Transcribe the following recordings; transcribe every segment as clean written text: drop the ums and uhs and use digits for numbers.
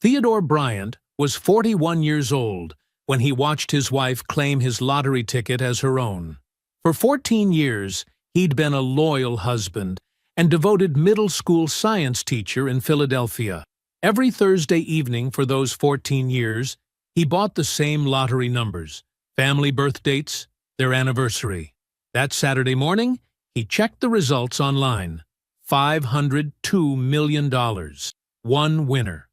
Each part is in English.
Theodore Bryant was 41 years old when he watched his wife claim his lottery ticket as her own. For 14 years, he'd been a loyal husband and devoted middle school science teacher in Philadelphia. Every Thursday evening for those 14 years, he bought the same lottery numbers, family birth dates, their anniversary. That Saturday morning, he checked the results online. $502 million. One winner.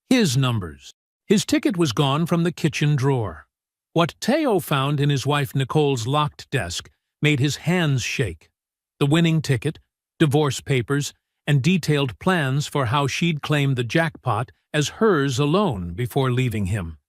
His numbers. His ticket was gone from the kitchen drawer. What Teo found in his wife Nicole's locked desk made his hands shake. The winning ticket, divorce papers, and detailed plans for how she'd claim the jackpot as hers alone before leaving him.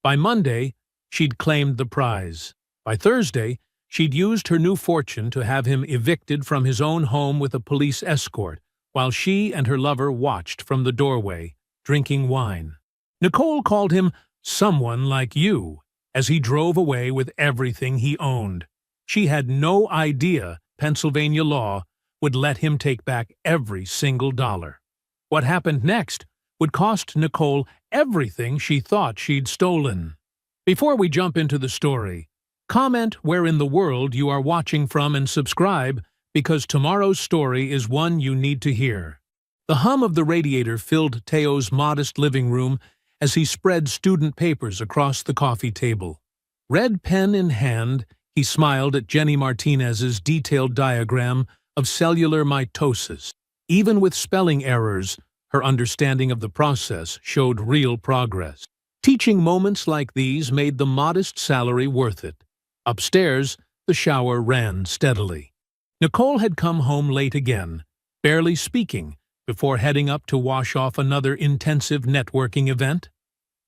By Monday, she'd claimed the prize. By Thursday, she'd used her new fortune to have him evicted from his own home with a police escort, while she and her lover watched from the doorway, drinking wine. Nicole called him "someone like you" as he drove away with everything he owned. She had no idea Pennsylvania law would let him take back every single dollar. What happened next would cost Nicole everything she thought she'd stolen. Before we jump into the story, comment where in the world you are watching from and subscribe, because tomorrow's story is one you need to hear. The hum of the radiator filled Teo's modest living room as he spread student papers across the coffee table. Red pen in hand, he smiled at Jenny Martinez's detailed diagram of cellular mitosis. Even with spelling errors, her understanding of the process showed real progress. Teaching moments like these made the modest salary worth it. Upstairs, the shower ran steadily. Nicole had come home late again, barely speaking, before heading up to wash off another intensive networking event.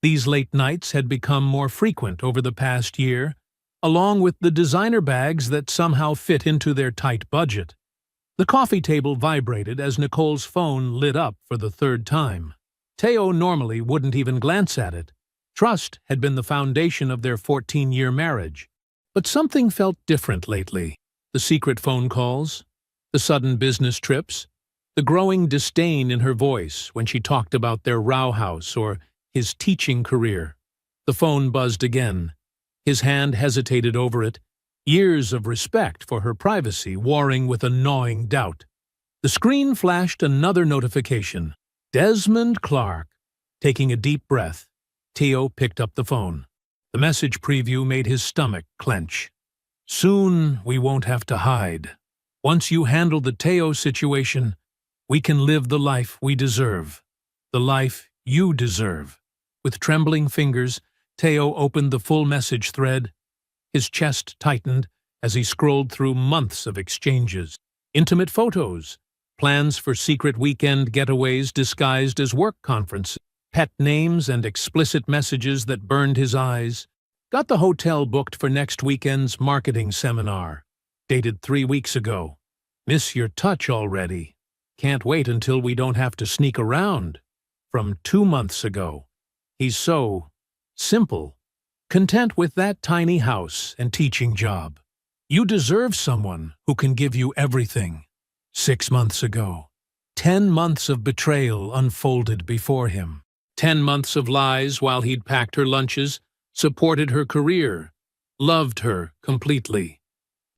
These late nights had become more frequent over the past year, along with the designer bags that somehow fit into their tight budget. The coffee table vibrated as Nicole's phone lit up for the third time. Teo normally wouldn't even glance at it. Trust had been the foundation of their 14-year marriage. But something felt different lately. The secret phone calls, the sudden business trips, the growing disdain in her voice when she talked about their row house or his teaching career. The phone buzzed again. His hand hesitated over it, years of respect for her privacy warring with a gnawing doubt. The screen flashed another notification. Desmond Clark. Taking a deep breath, Teo picked up the phone. The message preview made his stomach clench. Soon we won't have to hide. Once you handle the Teo situation, we can live the life we deserve. The life you deserve. With trembling fingers, Teo opened the full message thread. His chest tightened as he scrolled through months of exchanges. Intimate photos, plans for secret weekend getaways disguised as work conferences, pet names and explicit messages that burned his eyes. Got the hotel booked for next weekend's marketing seminar. Dated 3 weeks ago. Miss your touch already. Can't wait until we don't have to sneak around. From 2 months ago. He's so simple. Content with that tiny house and teaching job. You deserve someone who can give you everything. 6 months ago. 10 months of betrayal unfolded before him. 10 months of lies while he'd packed her lunches, supported her career, loved her completely.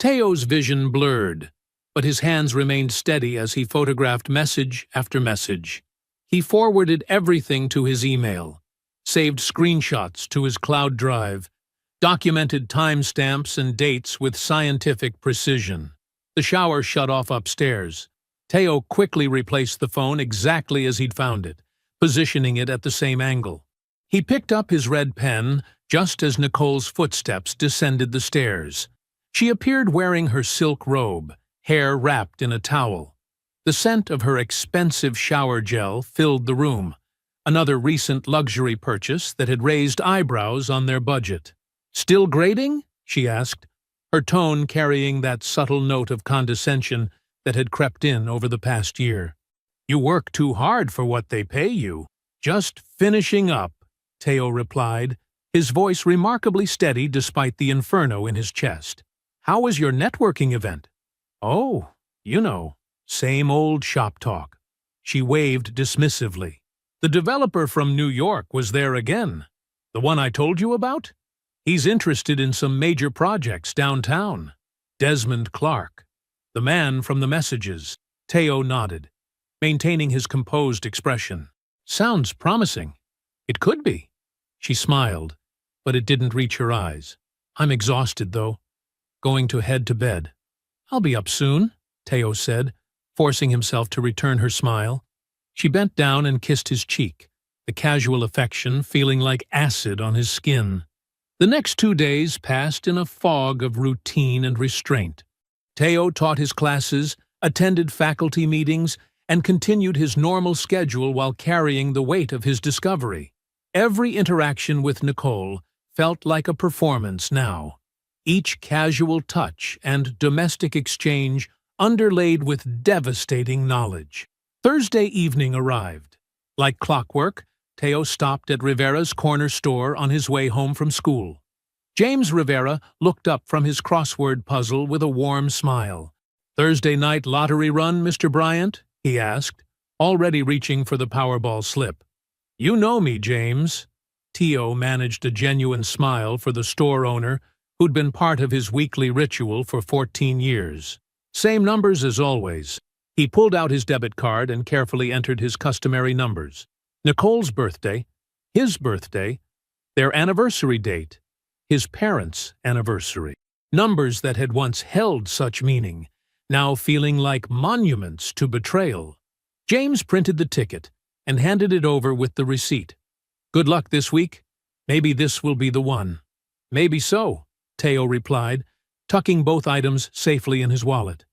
Teo's vision blurred, but his hands remained steady as he photographed message after message. He forwarded everything to his email, saved screenshots to his cloud drive, documented timestamps and dates with scientific precision. The shower shut off upstairs. Teo quickly replaced the phone exactly as he'd found it, positioning it at the same angle. He picked up his red pen just as Nicole's footsteps descended the stairs. She appeared wearing her silk robe, hair wrapped in a towel. The scent of her expensive shower gel filled the room, another recent luxury purchase that had raised eyebrows on their budget. "Still grading?" she asked, her tone carrying that subtle note of condescension that had crept in over the past year. "You work too hard for what they pay you." "Just finishing up," Teo replied, his voice remarkably steady despite the inferno in his chest. "How was your networking event?" "Oh, you know, same old shop talk." She waved dismissively. The developer from New York was there again. The one I told you about? He's interested in some major projects downtown. Desmond Clark. The man from the messages. Teo nodded, maintaining his composed expression. Sounds promising. It could be. She smiled, but it didn't reach her eyes. I'm exhausted, though. Going to head to bed. I'll be up soon, Teo said, forcing himself to return her smile. She bent down and kissed his cheek, the casual affection feeling like acid on his skin. The next 2 days passed in a fog of routine and restraint. Teo taught his classes, attended faculty meetings, and continued his normal schedule while carrying the weight of his discovery. Every interaction with Nicole felt like a performance now, each casual touch and domestic exchange underlaid with devastating knowledge. Thursday evening arrived. Like clockwork, Teo stopped at Rivera's corner store on his way home from school. James Rivera looked up from his crossword puzzle with a warm smile. "Thursday night lottery run, Mr. Bryant?" he asked, already reaching for the Powerball slip. "You know me, James." Teo managed a genuine smile for the store owner who'd been part of his weekly ritual for 14 years. Same numbers as always. He pulled out his debit card and carefully entered his customary numbers. Nicole's birthday, his birthday, their anniversary date, his parents' anniversary. Numbers that had once held such meaning, now feeling like monuments to betrayal. James printed the ticket and handed it over with the receipt. "Good luck this week. Maybe this will be the one." "Maybe so," Teo replied, tucking both items safely in his wallet.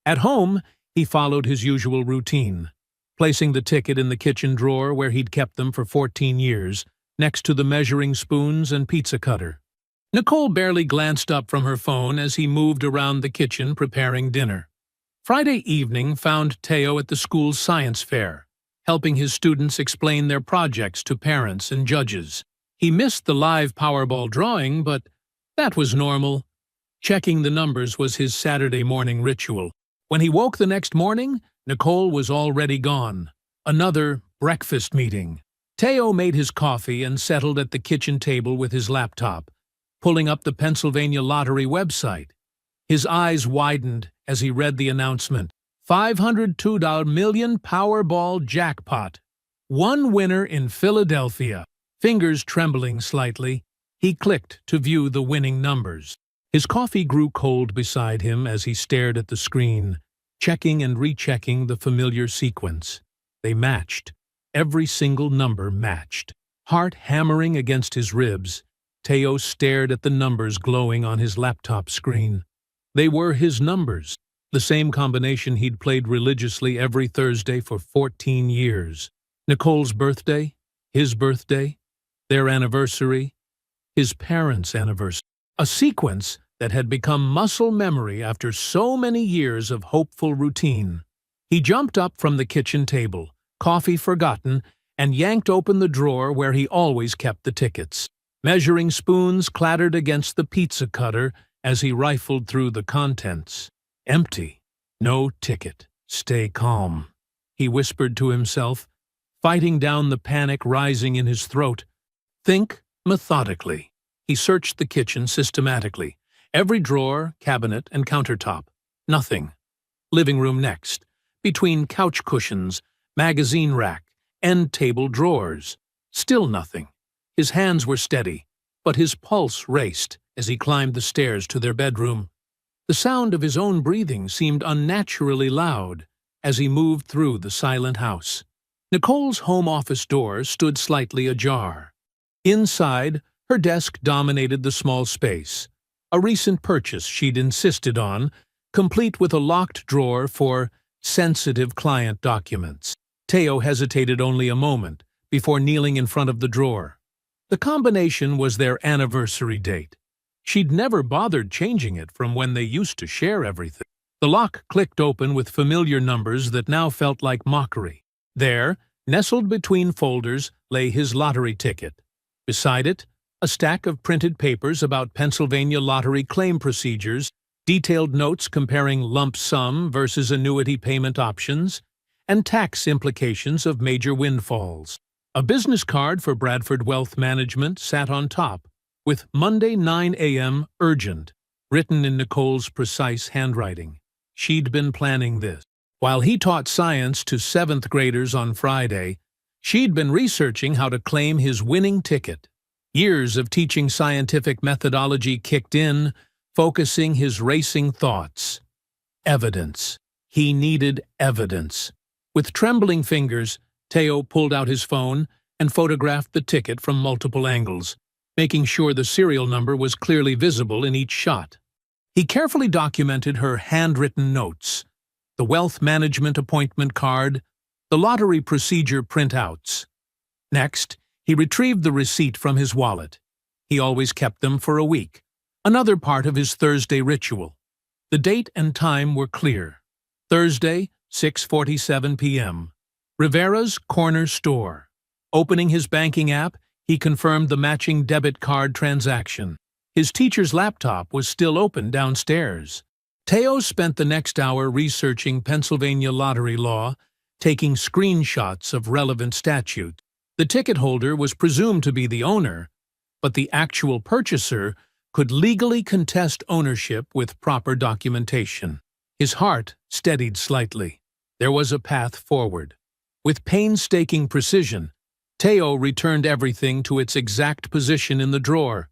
At home, he followed his usual routine, placing the ticket in the kitchen drawer where he'd kept them for 14 years, next to the measuring spoons and pizza cutter. Nicole barely glanced up from her phone as he moved around the kitchen preparing dinner. Friday evening found Teo at the school's science fair, helping his students explain their projects to parents and judges. He missed the live Powerball drawing, but that was normal. Checking the numbers was his Saturday morning ritual. When he woke the next morning, Nicole was already gone. Another breakfast meeting. Teo made his coffee and settled at the kitchen table with his laptop, pulling up the Pennsylvania Lottery website. His eyes widened as he read the announcement. $502 million Powerball jackpot. One winner in Philadelphia. Fingers trembling slightly, he clicked to view the winning numbers. His coffee grew cold beside him as he stared at the screen, checking and rechecking the familiar sequence. They matched. Every single number matched. Heart hammering against his ribs, Teo stared at the numbers glowing on his laptop screen. They were his numbers, the same combination he'd played religiously every Thursday for 14 years. Nicole's birthday, his birthday, their anniversary, his parents' anniversary. A sequence that had become muscle memory after so many years of hopeful routine. He jumped up from the kitchen table, coffee forgotten, and yanked open the drawer where he always kept the tickets. Measuring spoons clattered against the pizza cutter as he rifled through the contents. Empty. No ticket. Stay calm, he whispered to himself, fighting down the panic rising in his throat. Think methodically. He searched the kitchen systematically. Every drawer, cabinet, and countertop. Nothing. Living room next. Between couch cushions, magazine rack, end table drawers. Still nothing. His hands were steady, but his pulse raced as he climbed the stairs to their bedroom. The sound of his own breathing seemed unnaturally loud as he moved through the silent house. Nicole's home office door stood slightly ajar. Inside, her desk dominated the small space, a recent purchase she'd insisted on, complete with a locked drawer for sensitive client documents. Teo hesitated only a moment before kneeling in front of the drawer. The combination was their anniversary date. She'd never bothered changing it from when they used to share everything. The lock clicked open with familiar numbers that now felt like mockery. There, nestled between folders, lay his lottery ticket. Beside it, a stack of printed papers about Pennsylvania lottery claim procedures, detailed notes comparing lump sum versus annuity payment options, and tax implications of major windfalls. A business card for Bradford Wealth Management sat on top, with Monday 9 a.m. urgent, written in Nicole's precise handwriting. She'd been planning this. While he taught science to 7th graders on Friday, she'd been researching how to claim his winning ticket. Years of teaching scientific methodology kicked in, focusing his racing thoughts. Evidence. He needed evidence. With trembling fingers, Teo pulled out his phone and photographed the ticket from multiple angles, making sure the serial number was clearly visible in each shot. He carefully documented her handwritten notes, the wealth management appointment card, the lottery procedure printouts. Next, he retrieved the receipt from his wallet. He always kept them for a week, another part of his Thursday ritual. The date and time were clear. Thursday, 6:47 p.m. Rivera's Corner Store. Opening his banking app, he confirmed the matching debit card transaction. His teacher's laptop was still open downstairs. Teo spent the next hour researching Pennsylvania lottery law, taking screenshots of relevant statutes. The ticket holder was presumed to be the owner, but the actual purchaser could legally contest ownership with proper documentation. His heart steadied slightly. There was a path forward. With painstaking precision, Teo returned everything to its exact position in the drawer.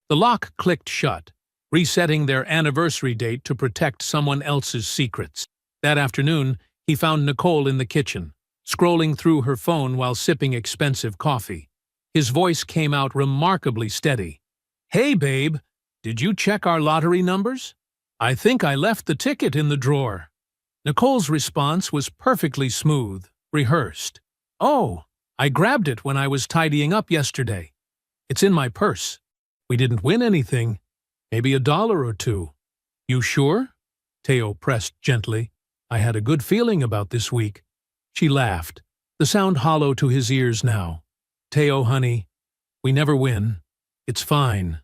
The lock clicked shut, resetting their anniversary date to protect someone else's secrets. That afternoon, he found Nicole in the kitchen, scrolling through her phone while sipping expensive coffee. His voice came out remarkably steady. "Hey, babe, did you check our lottery numbers? I think I left the ticket in the drawer." Nicole's response was perfectly smooth, rehearsed. "Oh, I grabbed it when I was tidying up yesterday. It's in my purse. We didn't win anything. Maybe $1 or $2. You sure?" Teo pressed gently. "I had a good feeling about this week." She laughed, the sound hollow to his ears now. "Teo, honey, we never win. It's fine.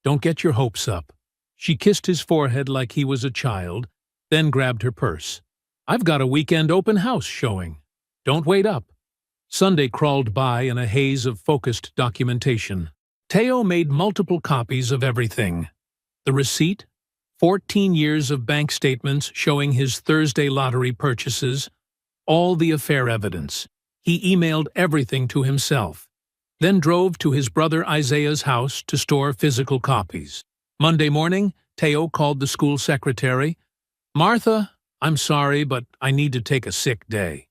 Don't get your hopes up." She kissed his forehead like he was a child, then grabbed her purse. "I've got a weekend open house showing. Don't wait up." Sunday crawled by in a haze of focused documentation. Teo made multiple copies of everything. The receipt, 14 years of bank statements showing his Thursday lottery purchases, all the affair evidence. He emailed everything to himself, then drove to his brother Isaiah's house to store physical copies. Monday morning, Teo called the school secretary. "Martha, I'm sorry, but I need to take a sick day."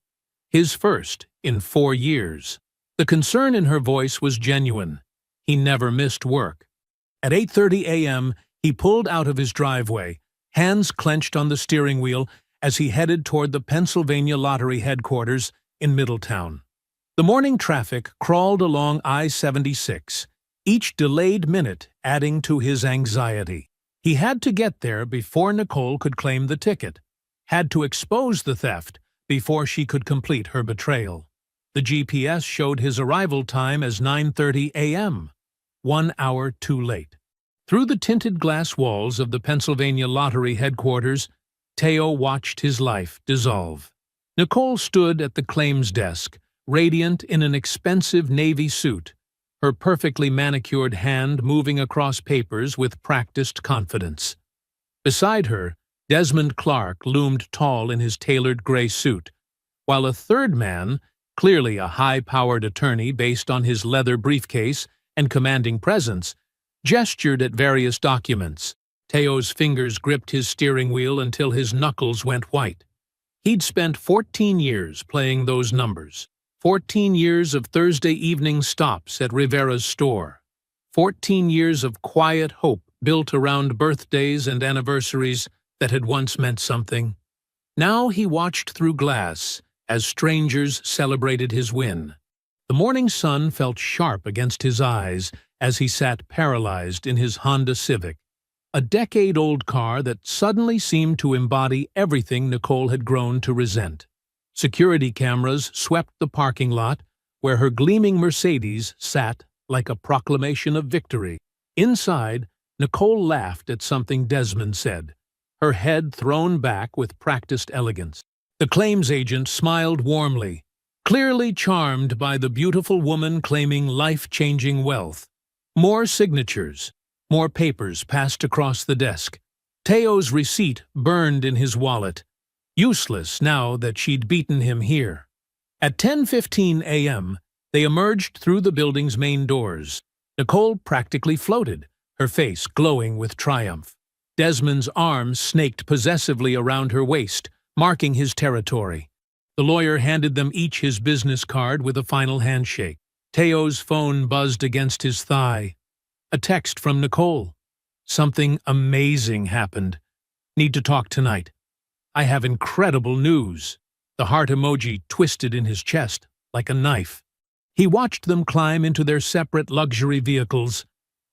His first in 4 years. The concern in her voice was genuine. He never missed work. At 8:30 a.m., he pulled out of his driveway, hands clenched on the steering wheel as he headed toward the Pennsylvania Lottery headquarters in Middletown. The morning traffic crawled along I-76, each delayed minute adding to his anxiety. He had to get there before Nicole could claim the ticket, had to expose the theft before she could complete her betrayal. The GPS showed his arrival time as 9:30 a.m., 1 hour too late. Through the tinted glass walls of the Pennsylvania Lottery headquarters, Teo watched his life dissolve. Nicole stood at the claims desk, radiant in an expensive navy suit, her perfectly manicured hand moving across papers with practiced confidence. Beside her, Desmond Clark loomed tall in his tailored gray suit, while a third man, clearly a high-powered attorney based on his leather briefcase and commanding presence, gestured at various documents. Teo's fingers gripped his steering wheel until his knuckles went white. He'd spent 14 years playing those numbers. 14 years of Thursday evening stops at Rivera's store. 14 years of quiet hope built around birthdays and anniversaries that had once meant something. Now he watched through glass as strangers celebrated his win. The morning sun felt sharp against his eyes as he sat paralyzed in his Honda Civic, a decade-old car that suddenly seemed to embody everything Nicole had grown to resent. Security cameras swept the parking lot where her gleaming Mercedes sat like a proclamation of victory. Inside, Nicole laughed at something Desmond said, her head thrown back with practiced elegance. The claims agent smiled warmly, clearly charmed by the beautiful woman claiming life-changing wealth. More signatures, more papers passed across the desk. Teo's receipt burned in his wallet, useless now that she'd beaten him here. At 10:15 a.m., they emerged through the building's main doors. Nicole practically floated, her face glowing with triumph. Desmond's arms snaked possessively around her waist, marking his territory. The lawyer handed them each his business card with a final handshake. Teo's phone buzzed against his thigh. A text from Nicole. Something amazing happened. Need to talk tonight. I have incredible news. The heart emoji twisted in his chest like a knife. He watched them climb into their separate luxury vehicles,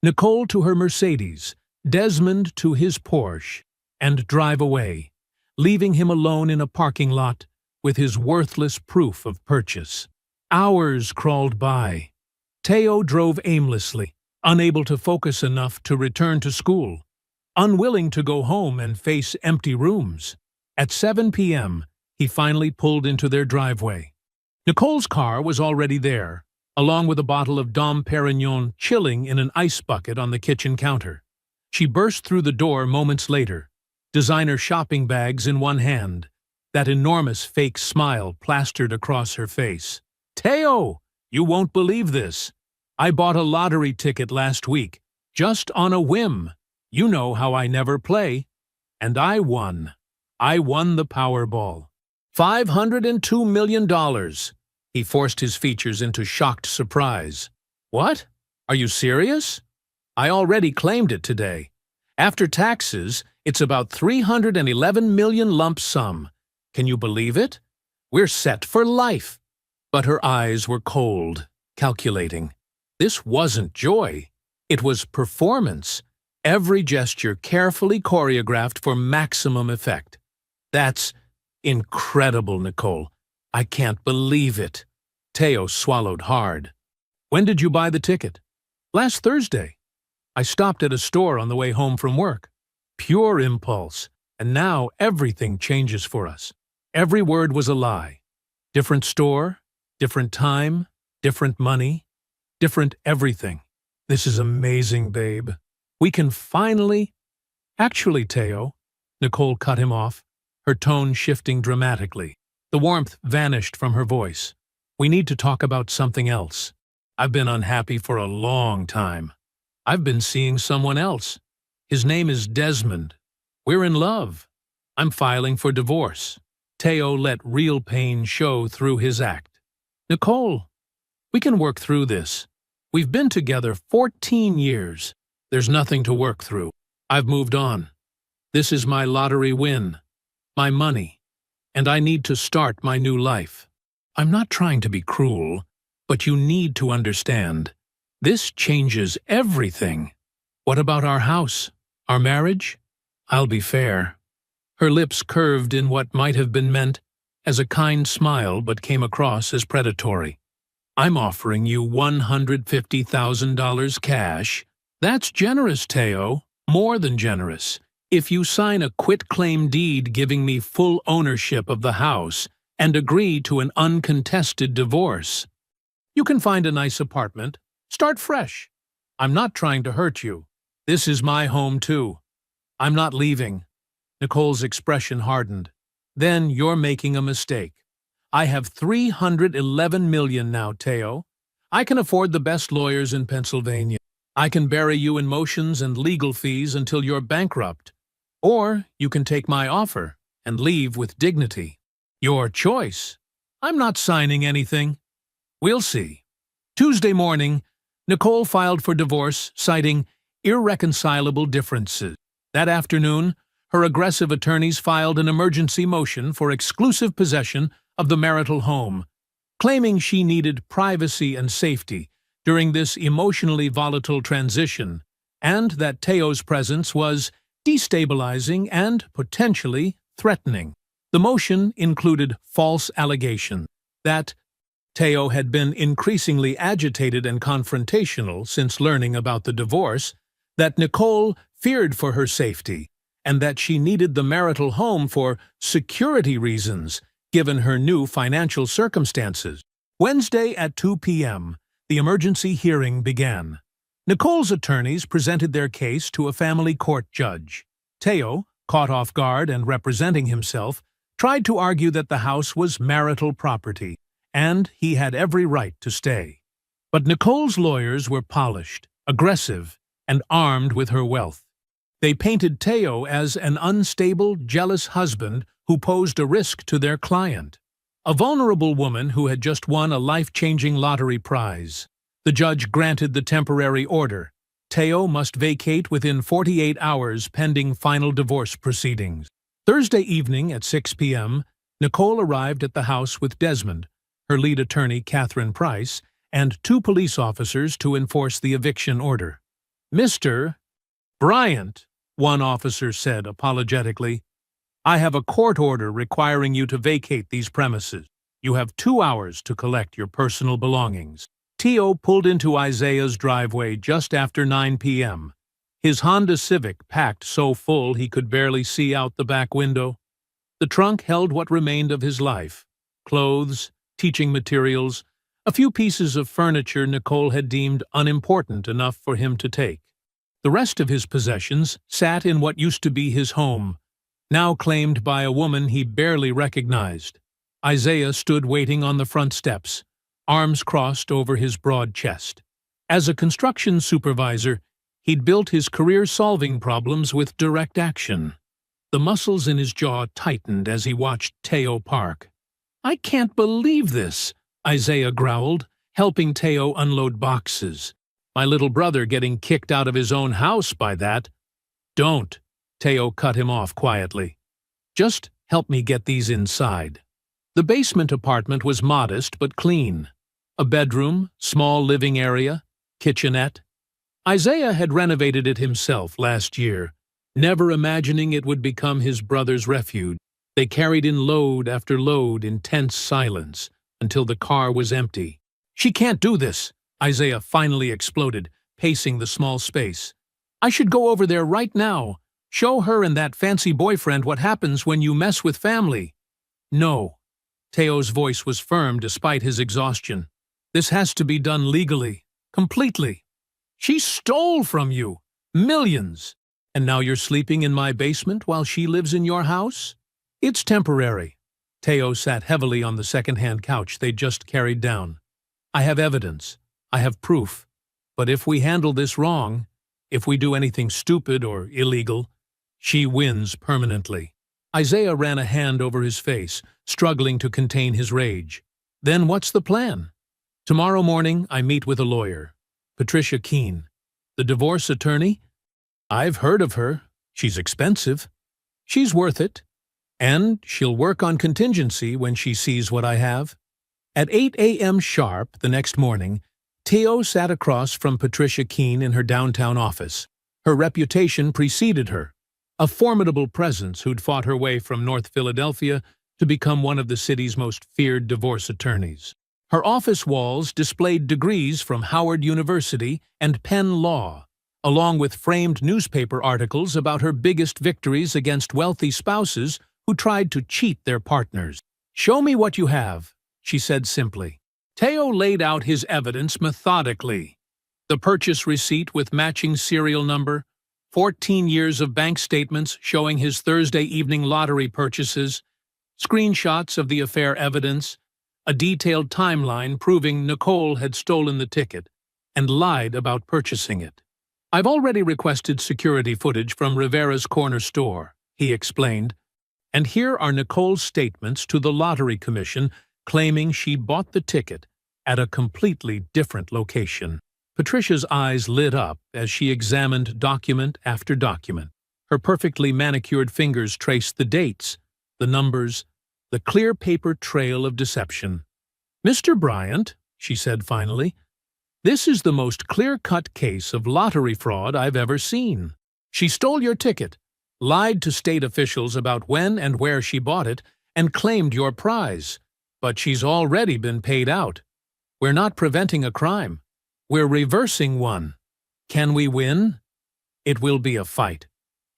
Nicole to her Mercedes, Desmond to his Porsche, and drive away, leaving him alone in a parking lot with his worthless proof of purchase. Hours crawled by. Teo drove aimlessly, unable to focus enough to return to school, unwilling to go home and face empty rooms. At 7 p.m., he finally pulled into their driveway. Nicole's car was already there, along with a bottle of Dom Perignon chilling in an ice bucket on the kitchen counter. She burst through the door moments later, designer shopping bags in one hand, that enormous fake smile plastered across her face. "Teo, you won't believe this. I bought a lottery ticket last week, just on a whim. You know how I never play. And I won. I won the Powerball. $502 million. He forced his features into shocked surprise. What? Are you serious? I already claimed it today. After taxes, it's about $311 million lump sum. Can you believe it? We're set for life. But her eyes were cold, calculating. This wasn't joy. It was performance. Every gesture carefully choreographed for maximum effect. That's incredible, Nicole. I can't believe it. Teo swallowed hard. When did you buy the ticket? Last Thursday. I stopped at a store on the way home from work. Pure impulse. And now everything changes for us. Every word was a lie. Different store, different time, different money, different everything. This is amazing, babe. We can finally… Actually, Teo, Nicole cut him off, her tone shifting dramatically. The warmth vanished from her voice. We need to talk about something else. I've been unhappy for a long time. I've been seeing someone else. His name is Desmond. We're in love. I'm filing for divorce. Teo let real pain show through his act. Nicole, we can work through this. We've been together 14 years. There's nothing to work through. I've moved on. This is my lottery win, my money, and I need to start my new life. I'm not trying to be cruel, but you need to understand. This changes everything. What about our house? Our marriage? I'll be fair. Her lips curved in what might have been meant as a kind smile but came across as predatory. I'm offering you $150,000 cash. That's generous, Teo. More than generous. If you sign a quitclaim deed giving me full ownership of the house and agree to an uncontested divorce. You can find a nice apartment. Start fresh. I'm not trying to hurt you. This is my home too. I'm not leaving. Nicole's expression hardened. Then you're making a mistake. I have $311 million now, Teo. I can afford the best lawyers in Pennsylvania. I can bury you in motions and legal fees until you're bankrupt. Or you can take my offer and leave with dignity. Your choice. I'm not signing anything. We'll see. Tuesday morning, Nicole filed for divorce, citing irreconcilable differences. That afternoon, her aggressive attorneys filed an emergency motion for exclusive possession of the marital home, claiming she needed privacy and safety during this emotionally volatile transition, and that Teo's presence was destabilizing and potentially threatening. The motion included false allegations that Teo had been increasingly agitated and confrontational since learning about the divorce, that Nicole feared for her safety, and that she needed the marital home for security reasons, given her new financial circumstances. Wednesday at 2 p.m., the emergency hearing began. Nicole's attorneys presented their case to a family court judge. Teo, caught off guard and representing himself, tried to argue that the house was marital property, and he had every right to stay. But Nicole's lawyers were polished, aggressive, and armed with her wealth. They painted Teo as an unstable, jealous husband who posed a risk to their client, a vulnerable woman who had just won a life-changing lottery prize. The judge granted the temporary order. Teo must vacate within 48 hours pending final divorce proceedings. Thursday evening at 6 p.m., Nicole arrived at the house with Desmond, her lead attorney Catherine Price, and 2 police officers to enforce the eviction order. "Mr. Bryant," one officer said apologetically, "I have a court order requiring you to vacate these premises. You have 2 hours to collect your personal belongings." Teo pulled into Isaiah's driveway just after 9 p.m., his Honda Civic packed so full he could barely see out the back window. The trunk held what remained of his life: clothes, teaching materials, a few pieces of furniture Nicole had deemed unimportant enough for him to take. The rest of his possessions sat in what used to be his home, now claimed by a woman he barely recognized. Isaiah stood waiting on the front steps, arms crossed over his broad chest. As a construction supervisor, he'd built his career solving problems with direct action. The muscles in his jaw tightened as he watched Teo park. "I can't believe this," Isaiah growled, helping Teo unload boxes. "My little brother getting kicked out of his own house by that." "Don't," Teo cut him off quietly. "Just help me get these inside." The basement apartment was modest but clean. A bedroom, small living area, kitchenette. Isaiah had renovated it himself last year, never imagining it would become his brother's refuge. They carried in load after load in tense silence until the car was empty. "She can't do this," Isaiah finally exploded, pacing the small space. "I should go over there right now. Show her and that fancy boyfriend what happens when you mess with family." "No." Teo's voice was firm despite his exhaustion. "This has to be done legally, completely. She stole from you millions, and now you're sleeping in my basement while she lives in your house? It's temporary." Teo sat heavily on the second-hand couch they'd just carried down. "I have evidence. I have proof. But if we handle this wrong, if we do anything stupid or illegal, she wins permanently." Isaiah ran a hand over his face, struggling to contain his rage. "Then what's the plan?" "Tomorrow morning I meet with a lawyer. Patricia Keene. The divorce attorney? I've heard of her. She's expensive. She's worth it. And she'll work on contingency when she sees what I have." At 8 a.m. sharp the next morning, Teo sat across from Patricia Keene in her downtown office. Her reputation preceded her, a formidable presence who'd fought her way from North Philadelphia to become one of the city's most feared divorce attorneys. Her office walls displayed degrees from Howard University and Penn Law, along with framed newspaper articles about her biggest victories against wealthy spouses who tried to cheat their partners. "Show me what you have," she said simply. Teo laid out his evidence methodically. The purchase receipt with matching serial number, 14 years of bank statements showing his Thursday evening lottery purchases, screenshots of the affair evidence, a detailed timeline proving Nicole had stolen the ticket and lied about purchasing it. "I've already requested security footage from Rivera's corner store," he explained, "and here are Nicole's statements to the Lottery Commission claiming she bought the ticket at a completely different location." Patricia's eyes lit up as she examined document after document. Her perfectly manicured fingers traced the dates, the numbers, the clear paper trail of deception. "Mr. Bryant," she said finally, "this is the most clear-cut case of lottery fraud I've ever seen. She stole your ticket, lied to state officials about when and where she bought it, and claimed your prize. But she's already been paid out. We're not preventing a crime. We're reversing one. Can we win? It will be a fight.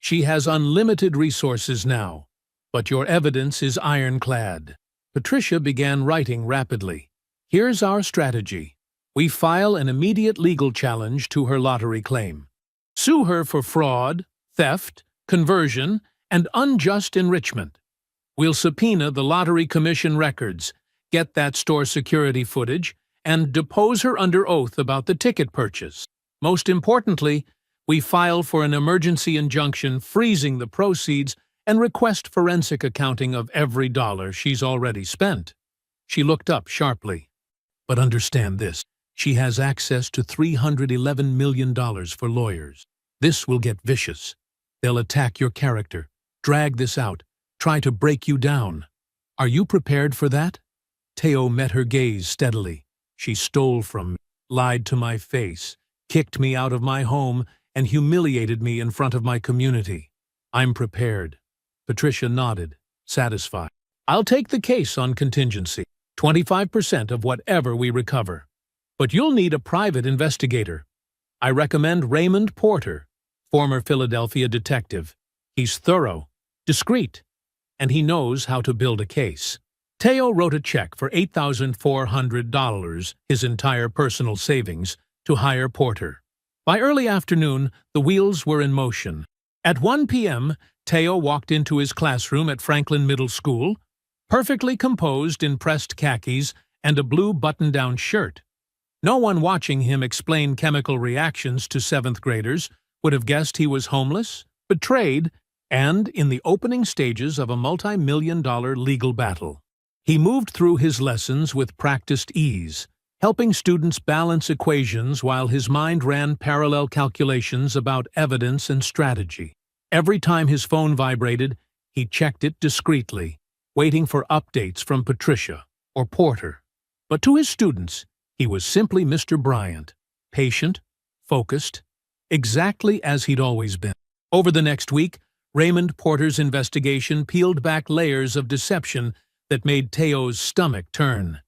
She has unlimited resources now, but your evidence is ironclad." Patricia began writing rapidly. Here's our strategy. We file an immediate legal challenge to her lottery claim. Sue her for fraud, theft, conversion, and unjust enrichment. We'll subpoena the Lottery Commission records, get that store security footage, and depose her under oath about the ticket purchase. Most importantly, we file for an emergency injunction freezing the proceeds and request forensic accounting of every dollar she's already spent. She looked up sharply. But understand this, she has access to $311 million for lawyers. This will get vicious. They'll attack your character, drag this out, try to break you down. Are you prepared for that? Teo met her gaze steadily. She stole from me, lied to my face, kicked me out of my home, and humiliated me in front of my community. I'm prepared. Patricia nodded, satisfied. I'll take the case on contingency, 25% of whatever we recover. But you'll need a private investigator. I recommend Raymond Porter, former Philadelphia detective. He's thorough, discreet, and he knows how to build a case. Teo wrote a check for $8,400, his entire personal savings, to hire Porter. By early afternoon, the wheels were in motion. At 1 p.m., Teo walked into his classroom at Franklin Middle School, perfectly composed in pressed khakis and a blue button-down shirt. No one watching him explain chemical reactions to seventh graders would have guessed he was homeless, betrayed, and in the opening stages of a multi-million-dollar legal battle. He moved through his lessons with practiced ease, helping students balance equations while his mind ran parallel calculations about evidence and strategy. Every time his phone vibrated, he checked it discreetly, waiting for updates from Patricia or Porter. But to his students, he was simply Mr. Bryant, patient, focused, exactly as he'd always been. Over the next week, Raymond Porter's investigation peeled back layers of deception that made Teo's stomach turn.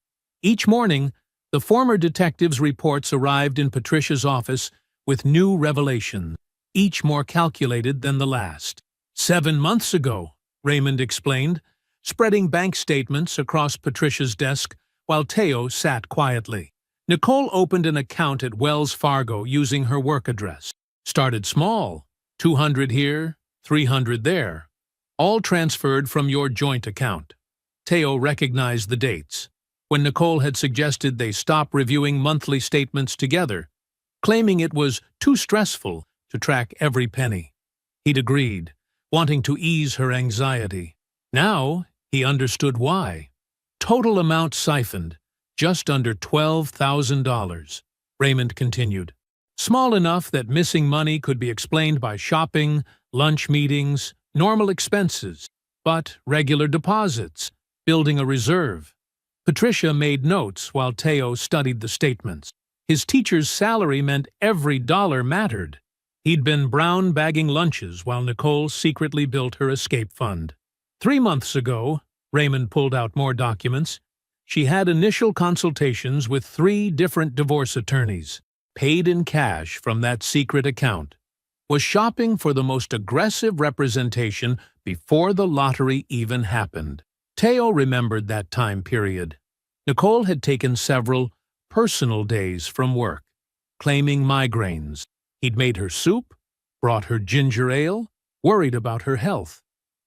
Each morning, the former detective's reports arrived in Patricia's office with new revelations, each more calculated than the last. 7 months ago, Raymond explained, spreading bank statements across Patricia's desk while Teo sat quietly. Nicole opened an account at Wells Fargo using her work address. Started small, 200 here, 300 there, all transferred from your joint account. Teo recognized the dates, when Nicole had suggested they stop reviewing monthly statements together, claiming it was too stressful to track every penny. He'd agreed, wanting to ease her anxiety. Now he understood why. Total amount siphoned, just under $12,000, Raymond continued. Small enough that missing money could be explained by shopping, lunch meetings, normal expenses, but regular deposits, building a reserve. Patricia made notes while Teo studied the statements. His teacher's salary meant every dollar mattered. He'd been brown bagging lunches while Nicole secretly built her escape fund. 3 months ago, Raymond pulled out more documents. She had initial consultations with 3 different divorce attorneys, paid in cash from that secret account, was shopping for the most aggressive representation before the lottery even happened. Teo remembered that time period. Nicole had taken several personal days from work, claiming migraines. He'd made her soup, brought her ginger ale, worried about her health.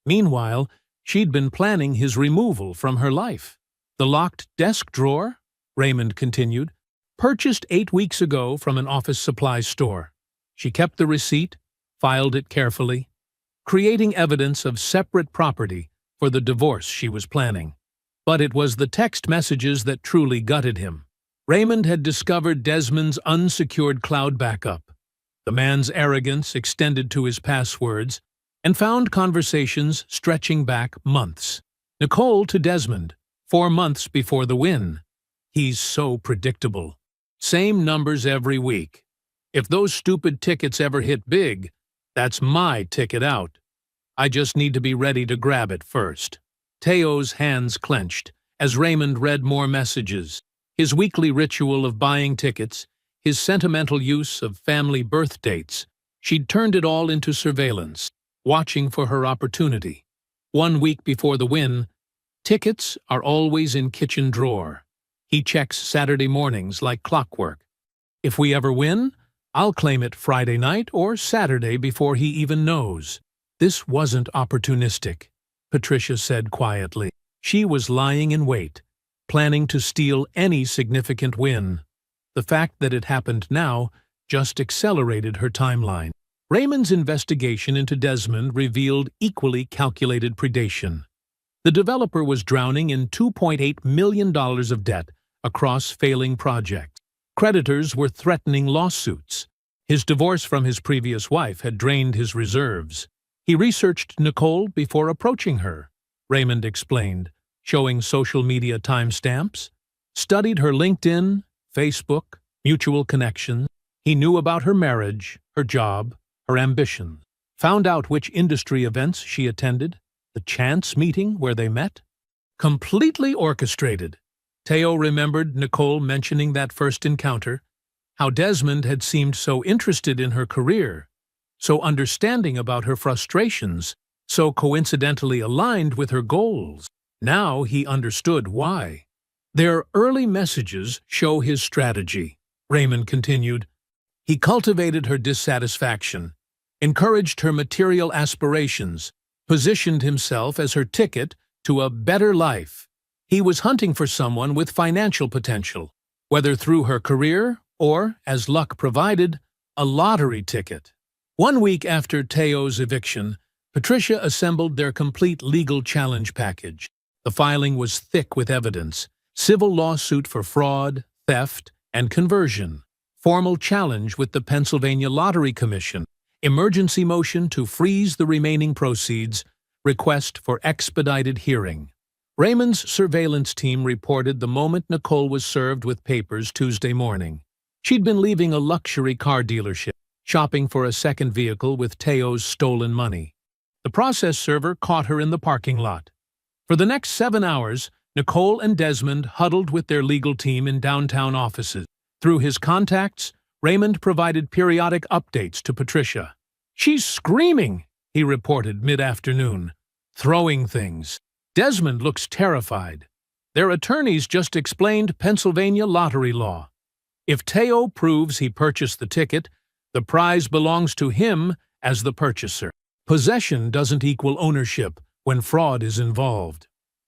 Meanwhile, she'd been planning his removal from her life. The locked desk drawer, Raymond continued, purchased 8 weeks ago from an office supply store. She kept the receipt, filed it carefully, creating evidence of separate property for the divorce she was planning. But it was the text messages that truly gutted him. Raymond had discovered Desmond's unsecured cloud backup. The man's arrogance extended to his passwords, and found conversations stretching back months. Nicole to Desmond, 4 months before the win. He's so predictable. Same numbers every week. If those stupid tickets ever hit big, that's my ticket out. I just need to be ready to grab it first. Teo's hands clenched as Raymond read more messages. His weekly ritual of buying tickets, his sentimental use of family birth dates. She'd turned it all into surveillance, watching for her opportunity. 1 week before the win, tickets are always in kitchen drawer. He checks Saturday mornings like clockwork. If we ever win, I'll claim it Friday night or Saturday before he even knows. This wasn't opportunistic, Patricia said quietly. She was lying in wait, planning to steal any significant win. The fact that it happened now just accelerated her timeline. Raymond's investigation into Desmond revealed equally calculated predation. The developer was drowning in $2.8 million of debt across failing projects. Creditors were threatening lawsuits. His divorce from his previous wife had drained his reserves. He researched Nicole before approaching her, Raymond explained, showing social media timestamps, studied her LinkedIn, Facebook, mutual connections. He knew about her marriage, her job, her ambitions, found out which industry events she attended, the chance meeting where they met. Completely orchestrated. Teo remembered Nicole mentioning that first encounter, how Desmond had seemed so interested in her career, so understanding about her frustrations, so coincidentally aligned with her goals. Now he understood why. Their early messages show his strategy, Raymond continued. He cultivated her dissatisfaction, encouraged her material aspirations, positioned himself as her ticket to a better life. He was hunting for someone with financial potential, whether through her career or, as luck provided, a lottery ticket. 1 week after Teo's eviction, Patricia assembled their complete legal challenge package. The filing was thick with evidence: civil lawsuit for fraud, theft, and conversion, formal challenge with the Pennsylvania Lottery Commission, emergency motion to freeze the remaining proceeds, request for expedited hearing. Raymond's surveillance team reported the moment Nicole was served with papers Tuesday morning. She'd been leaving a luxury car dealership, shopping for a second vehicle with Teo's stolen money. The process server caught her in the parking lot. For the next 7 hours, Nicole and Desmond huddled with their legal team in downtown offices. Through his contacts, Raymond provided periodic updates to Patricia. "She's screaming," he reported mid-afternoon, "throwing things. Desmond looks terrified. Their attorneys just explained Pennsylvania lottery law. If Teo proves he purchased the ticket, the prize belongs to him as the purchaser. Possession doesn't equal ownership when fraud is involved."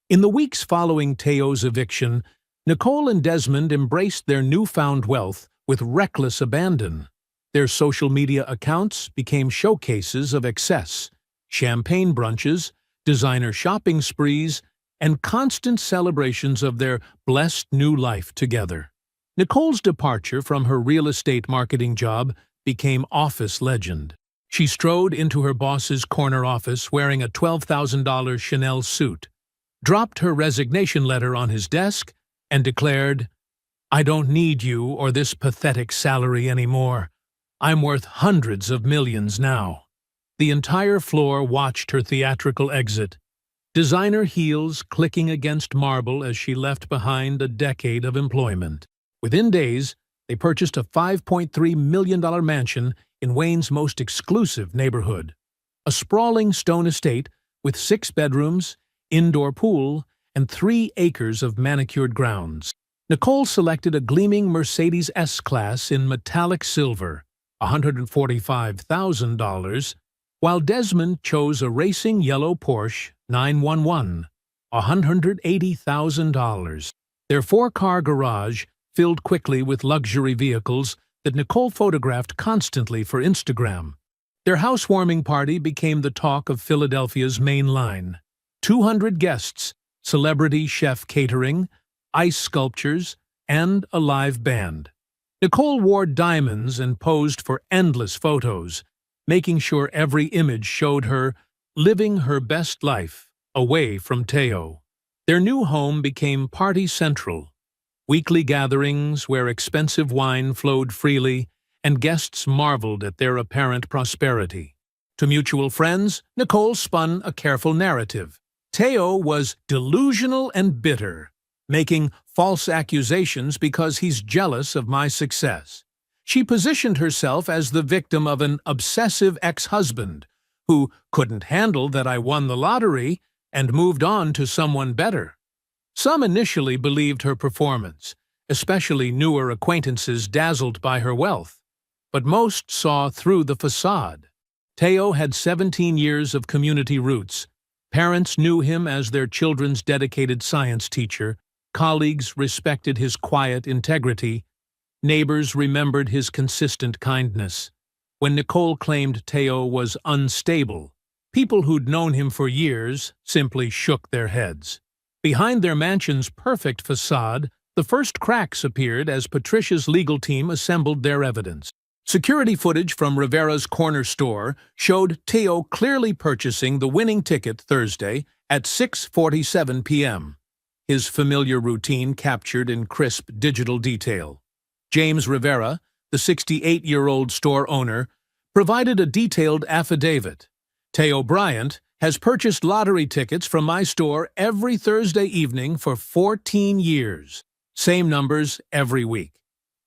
In the weeks following Teo's eviction, Nicole and Desmond embraced their newfound wealth with reckless abandon. Their social media accounts became showcases of excess: champagne brunches, designer shopping sprees, and constant celebrations of their blessed new life together. Nicole's departure from her real estate marketing job became office legend. She strode into her boss's corner office wearing a $12,000 Chanel suit, dropped her resignation letter on his desk, and declared, "I don't need you or this pathetic salary anymore. I'm worth hundreds of millions now." The entire floor watched her theatrical exit, designer heels clicking against marble as she left behind a decade of employment. Within days, they purchased a $5.3 million mansion in Wayne's most exclusive neighborhood, a sprawling stone estate with 6 bedrooms, indoor pool, and 3 acres of manicured grounds. Nicole selected a gleaming Mercedes S-Class in metallic silver, $145,000, while Desmond chose a racing yellow Porsche 911, $180,000. Their 4-car garage filled quickly with luxury vehicles that Nicole photographed constantly for Instagram. Their housewarming party became the talk of Philadelphia's main line. 200 guests, celebrity chef catering, ice sculptures, and a live band. Nicole wore diamonds and posed for endless photos, making sure every image showed her living her best life away from Teo. Their new home became party central. Weekly gatherings where expensive wine flowed freely and guests marveled at their apparent prosperity. To mutual friends, Nicole spun a careful narrative. Teo was delusional and bitter, making false accusations because he's jealous of my success. She positioned herself as the victim of an obsessive ex-husband who couldn't handle that I won the lottery and moved on to someone better. Some initially believed her performance, especially newer acquaintances dazzled by her wealth, but most saw through the facade. Teo had 17 years of community roots. Parents knew him as their children's dedicated science teacher, colleagues respected his quiet integrity, neighbors remembered his consistent kindness. When Nicole claimed Teo was unstable, people who'd known him for years simply shook their heads. Behind their mansion's perfect facade, the first cracks appeared as Patricia's legal team assembled their evidence. Security footage from Rivera's corner store showed Teo clearly purchasing the winning ticket Thursday at 6:47 p.m., his familiar routine captured in crisp digital detail. James Rivera, the 68-year-old store owner, provided a detailed affidavit. Teo Bryant has purchased lottery tickets from my store every Thursday evening for 14 years. Same numbers every week.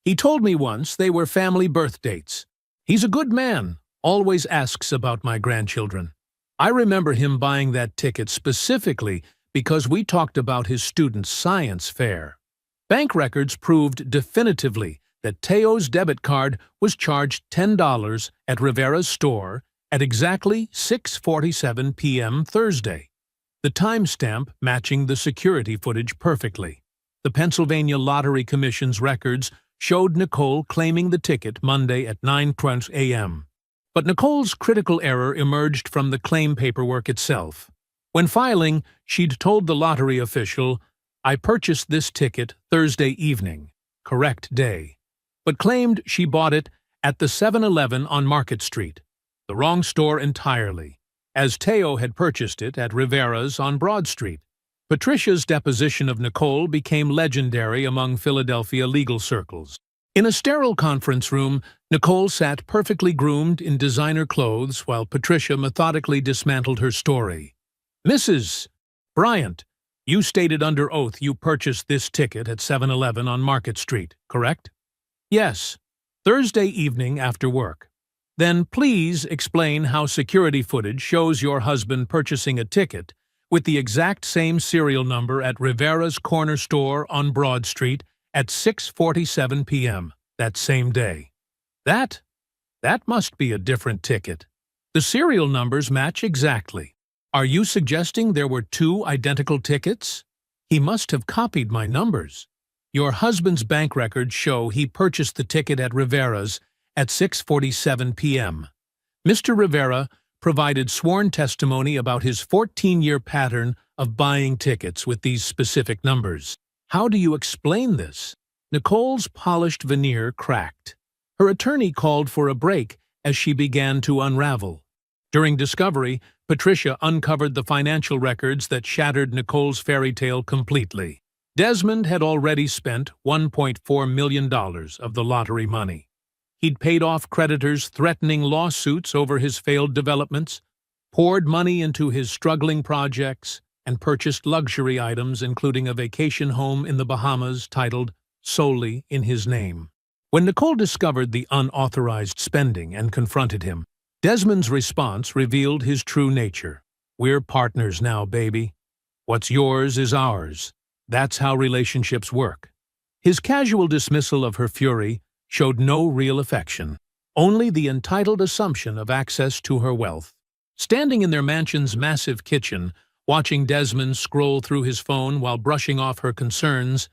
He told me once they were family birth dates. He's a good man, always asks about my grandchildren. I remember him buying that ticket specifically because we talked about his student's science fair. Bank records proved definitively that Teo's debit card was charged $10 at Rivera's store at exactly 6:47 p.m. Thursday, the timestamp matching the security footage perfectly. The Pennsylvania Lottery Commission's records showed Nicole claiming the ticket Monday at 9:20 a.m. But Nicole's critical error emerged from the claim paperwork itself. When filing, she'd told the lottery official, "I purchased this ticket Thursday evening, correct day," but claimed she bought it at the 7-Eleven on Market Street, the wrong store entirely, as Teo had purchased it at Rivera's on Broad Street. Patricia's deposition of Nicole became legendary among Philadelphia legal circles. In a sterile conference room, Nicole sat perfectly groomed in designer clothes while Patricia methodically dismantled her story. "Mrs. Bryant, you stated under oath you purchased this ticket at 7-Eleven on Market Street, correct?" "Yes, Thursday evening after work." "Then please explain how security footage shows your husband purchasing a ticket with the exact same serial number at Rivera's corner store on Broad Street at 6:47 p.m. that same day." That must be a different ticket. The serial numbers match exactly. Are you suggesting there were two identical tickets? He must have copied my numbers. Your husband's bank records show he purchased the ticket at Rivera's at 6:47 p.m. Mr. Rivera provided sworn testimony about his 14-year pattern of buying tickets with these specific numbers. How do you explain this? Nicole's polished veneer cracked. Her attorney called for a break as she began to unravel. During discovery, Patricia uncovered the financial records that shattered Nicole's fairy tale completely. Desmond had already spent $1.4 million of the lottery money. He'd paid off creditors threatening lawsuits over his failed developments, poured money into his struggling projects, and purchased luxury items including a vacation home in the Bahamas titled solely in his name. When Nicole discovered the unauthorized spending and confronted him, Desmond's response revealed his true nature. "We're partners now, baby. What's yours is ours. That's how relationships work." His casual dismissal of her fury showed no real affection, only the entitled assumption of access to her wealth. Standing in their mansion's massive kitchen, watching Desmond scroll through his phone while brushing off her concerns,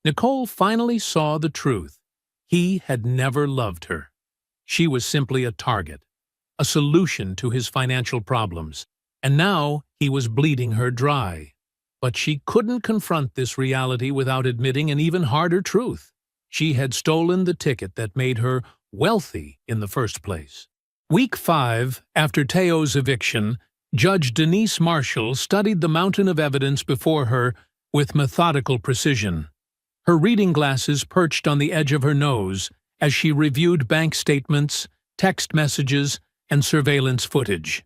Nicole finally saw the truth. He had never loved her. She was simply a target, a solution to his financial problems, and now he was bleeding her dry. But she couldn't confront this reality without admitting an even harder truth. She had stolen the ticket that made her wealthy in the first place. Week 5, after Teo's eviction, Judge Denise Marshall studied the mountain of evidence before her with methodical precision. Her reading glasses perched on the edge of her nose as she reviewed bank statements, text messages, and surveillance footage.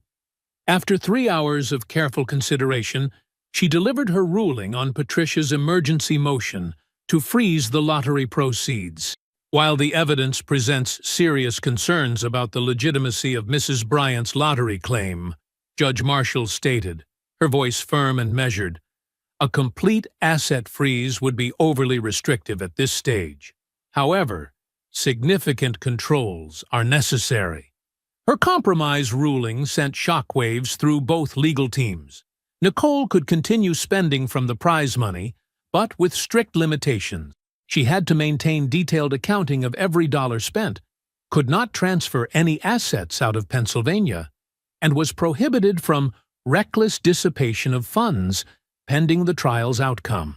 After 3 hours of careful consideration, she delivered her ruling on Patricia's emergency motion to freeze the lottery proceeds. While the evidence presents serious concerns about the legitimacy of Mrs. Bryant's lottery claim, Judge Marshall stated, her voice firm and measured, A complete asset freeze would be overly restrictive at this stage. However, significant controls are necessary. Her compromise ruling sent shockwaves through both legal teams. Nicole could continue spending from the prize money, but with strict limitations. She had to maintain detailed accounting of every dollar spent, could not transfer any assets out of Pennsylvania, and was prohibited from reckless dissipation of funds pending the trial's outcome.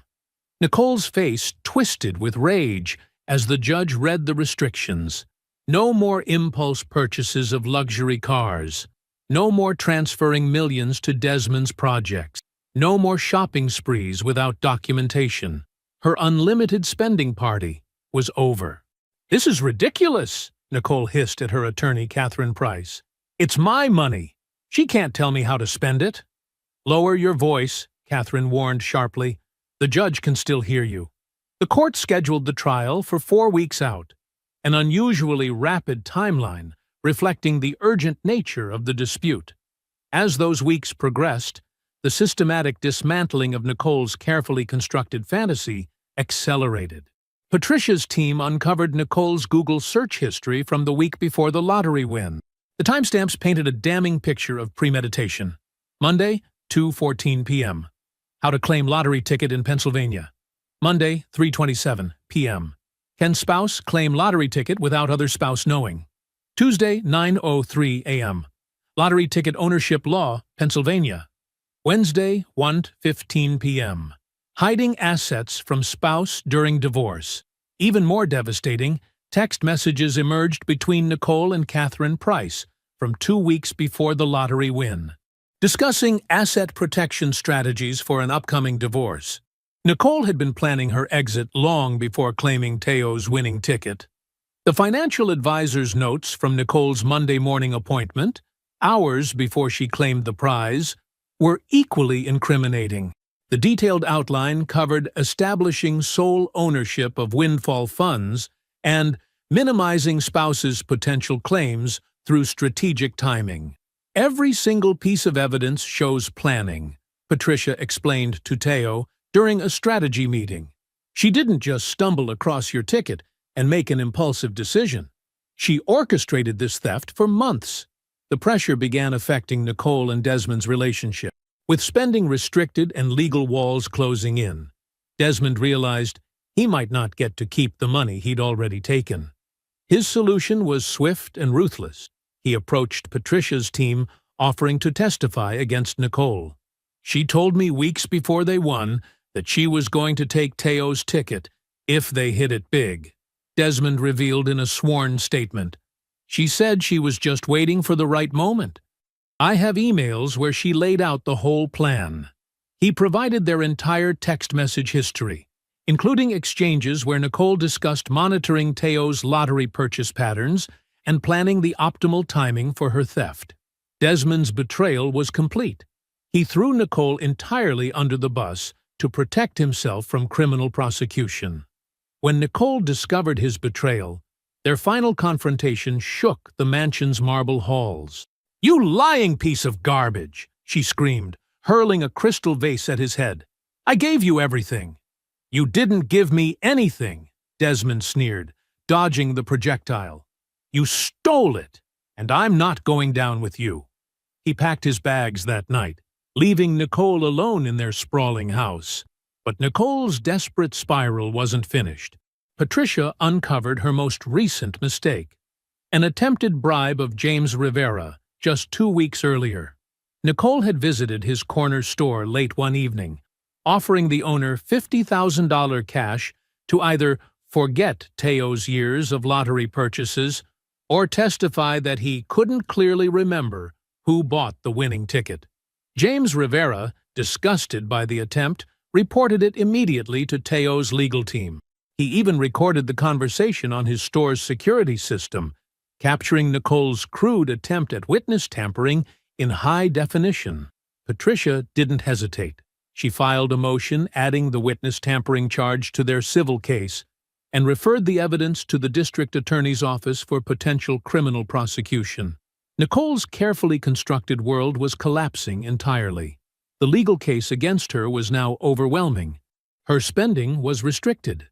Nicole's face twisted with rage as the judge read the restrictions. No more impulse purchases of luxury cars. No more transferring millions to Desmond's projects. No more shopping sprees without documentation. Her unlimited spending party was over. "This is ridiculous," Nicole hissed at her attorney, Catherine Price. "It's my money. She can't tell me how to spend it." "Lower your voice," Catherine warned sharply. "The judge can still hear you." The court scheduled the trial for 4 weeks out, an unusually rapid timeline reflecting the urgent nature of the dispute. As those weeks progressed, the systematic dismantling of Nicole's carefully constructed fantasy accelerated. Patricia's team uncovered Nicole's Google search history from the week before the lottery win. The timestamps painted a damning picture of premeditation. Monday, 2:14 p.m. How to claim lottery ticket in Pennsylvania. Monday, 3:27 p.m. Can spouse claim lottery ticket without other spouse knowing? Tuesday, 9:03 a.m. Lottery ticket ownership law, Pennsylvania. Wednesday, 1:15 p.m. Hiding assets from spouse during divorce. Even more devastating, text messages emerged between Nicole and Catherine Price from 2 weeks before the lottery win, discussing asset protection strategies for an upcoming divorce. Nicole had been planning her exit long before claiming Teo's winning ticket. The financial advisor's notes from Nicole's Monday morning appointment, hours before she claimed the prize, were equally incriminating. The detailed outline covered establishing sole ownership of windfall funds and minimizing spouses' potential claims through strategic timing. "Every single piece of evidence shows planning," Patricia explained to Teo during a strategy meeting. "She didn't just stumble across your ticket and make an impulsive decision. She orchestrated this theft for months." The pressure began affecting Nicole and Desmond's relationship. With spending restricted and legal walls closing in, Desmond realized he might not get to keep the money he'd already taken. His solution was swift and ruthless. He approached Patricia's team, offering to testify against Nicole. "She told me weeks before they won that she was going to take Teo's ticket if they hit it big," Desmond revealed in a sworn statement. "She said she was just waiting for the right moment. I have emails where she laid out the whole plan." He provided their entire text message history, including exchanges where Nicole discussed monitoring Teo's lottery purchase patterns and planning the optimal timing for her theft. Desmond's betrayal was complete. He threw Nicole entirely under the bus to protect himself from criminal prosecution. When Nicole discovered his betrayal, their final confrontation shook the mansion's marble halls. "You lying piece of garbage!" she screamed, hurling a crystal vase at his head. "I gave you everything." "You didn't give me anything," Desmond sneered, dodging the projectile. "You stole it, and I'm not going down with you." He packed his bags that night, leaving Nicole alone in their sprawling house. But Nicole's desperate spiral wasn't finished. Patricia uncovered her most recent mistake, an attempted bribe of James Rivera just 2 weeks earlier. Nicole had visited his corner store late one evening, offering the owner $50,000 cash to either forget Teo's years of lottery purchases or testify that he couldn't clearly remember who bought the winning ticket. James Rivera, disgusted by the attempt, reported it immediately to Teo's legal team. He even recorded the conversation on his store's security system, capturing Nicole's crude attempt at witness tampering in high definition. Patricia didn't hesitate. She filed a motion adding the witness tampering charge to their civil case and referred the evidence to the district attorney's office for potential criminal prosecution. Nicole's carefully constructed world was collapsing entirely. The legal case against her was now overwhelming. Her spending was restricted.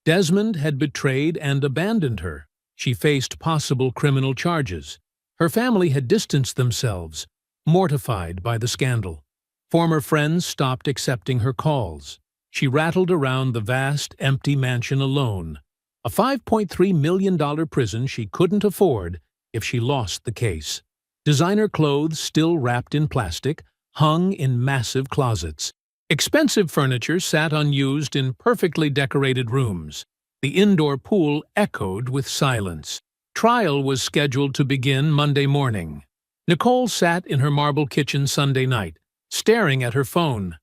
Desmond had betrayed and abandoned her. She faced possible criminal charges. Her family had distanced themselves, mortified by the scandal. Former friends stopped accepting her calls. She rattled around the vast, empty mansion alone. A $5.3 million prison she couldn't afford if she lost the case. Designer clothes still wrapped in plastic, hung in massive closets. Expensive furniture sat unused in perfectly decorated rooms. The indoor pool echoed with silence. Trial was scheduled to begin Monday morning. Nicole sat in her marble kitchen Sunday night, staring at her phone.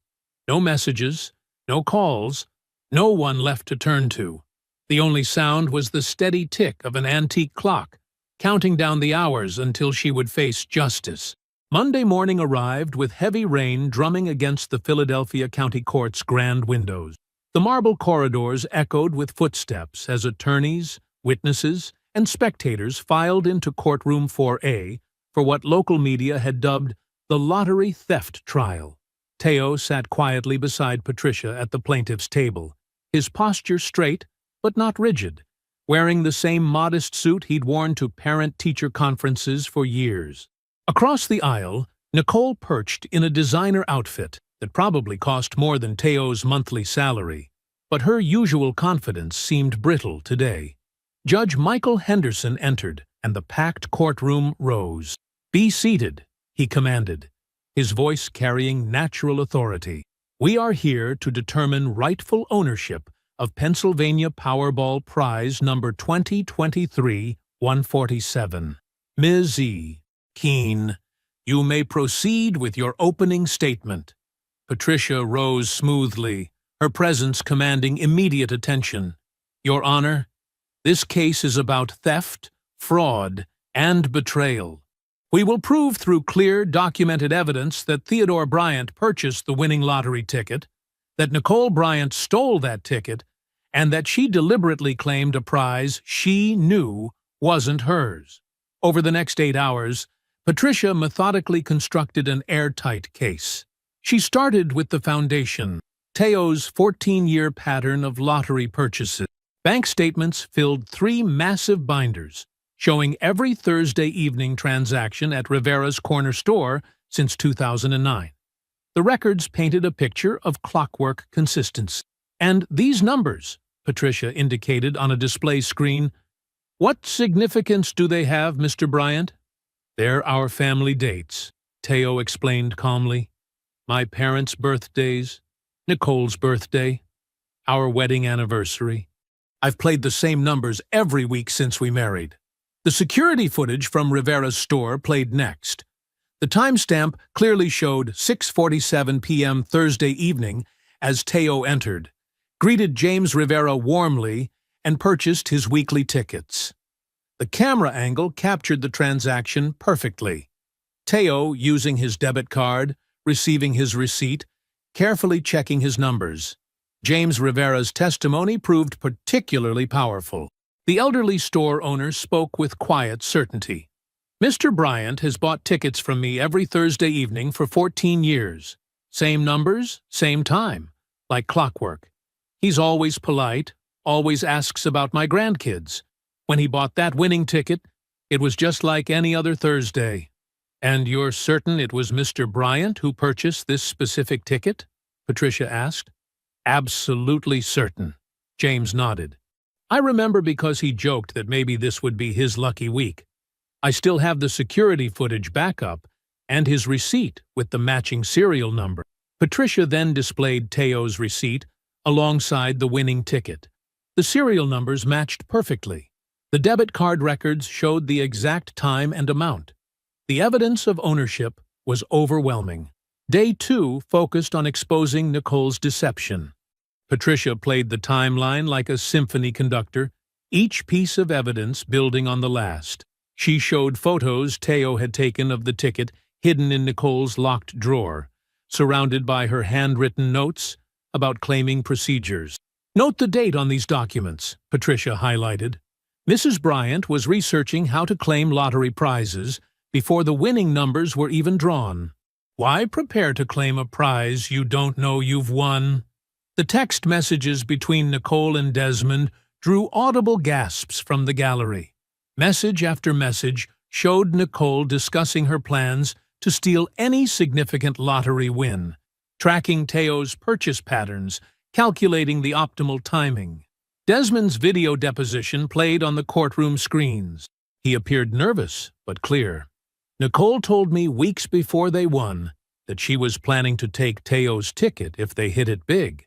No messages, no calls, no one left to turn to. The only sound was the steady tick of an antique clock, counting down the hours until she would face justice. Monday morning arrived with heavy rain drumming against the Philadelphia County Court's grand windows. The marble corridors echoed with footsteps as attorneys, witnesses, and spectators filed into courtroom 4A for what local media had dubbed the lottery theft trial. Teo sat quietly beside Patricia at the plaintiff's table, his posture straight but not rigid, wearing the same modest suit he'd worn to parent-teacher conferences for years. Across the aisle, Nicole perched in a designer outfit that probably cost more than Teo's monthly salary, but her usual confidence seemed brittle today. Judge Michael Henderson entered, and the packed courtroom rose. "Be seated," he commanded, his voice carrying natural authority. "We are here to determine rightful ownership of Pennsylvania Powerball Prize number 2023-147. Ms. E. Keene, you may proceed with your opening statement." Patricia rose smoothly, her presence commanding immediate attention. "Your Honor, this case is about theft, fraud, and betrayal. We will prove through clear, documented evidence that Theodore Bryant purchased the winning lottery ticket, that Nicole Bryant stole that ticket, and that she deliberately claimed a prize she knew wasn't hers." Over the next 8 hours, Patricia methodically constructed an airtight case. She started with the foundation, Teo's 14-year pattern of lottery purchases. Bank statements filled 3 massive binders, showing every Thursday evening transaction at Rivera's corner store since 2009. The records painted a picture of clockwork consistency. "And these numbers," Patricia indicated on a display screen, "what significance do they have, Mr. Bryant?" "They're our family dates," Teo explained calmly. "My parents' birthdays, Nicole's birthday, our wedding anniversary. I've played the same numbers every week since we married." The security footage from Rivera's store played next. The timestamp clearly showed 6:47 p.m. Thursday evening as Teo entered, greeted James Rivera warmly, and purchased his weekly tickets. The camera angle captured the transaction perfectly. Teo using his debit card, receiving his receipt, carefully checking his numbers. James Rivera's testimony proved particularly powerful. The elderly store owner spoke with quiet certainty. "Mr. Bryant has bought tickets from me every Thursday evening for 14 years. Same numbers, same time, like clockwork. He's always polite, always asks about my grandkids. When he bought that winning ticket, it was just like any other Thursday." "And you're certain it was Mr. Bryant who purchased this specific ticket?" Patricia asked. "Absolutely certain," James nodded. "I remember because he joked that maybe this would be his lucky week. I still have the security footage backup and his receipt with the matching serial number." Patricia then displayed Teo's receipt alongside the winning ticket. The serial numbers matched perfectly. The debit card records showed the exact time and amount. The evidence of ownership was overwhelming. Day 2 focused on exposing Nicole's deception. Patricia played the timeline like a symphony conductor, each piece of evidence building on the last. She showed photos Teo had taken of the ticket hidden in Nicole's locked drawer, surrounded by her handwritten notes about claiming procedures. "Note the date on these documents," Patricia highlighted. Mrs. Bryant was researching how to claim lottery prizes before the winning numbers were even drawn. Why prepare to claim a prize you don't know you've won? The text messages between Nicole and Desmond drew audible gasps from the gallery. Message after message showed Nicole discussing her plans to steal any significant lottery win, tracking Teo's purchase patterns, calculating the optimal timing. Desmond's video deposition played on the courtroom screens. He appeared nervous, but clear. Nicole told me weeks before they won that she was planning to take Teo's ticket if they hit it big.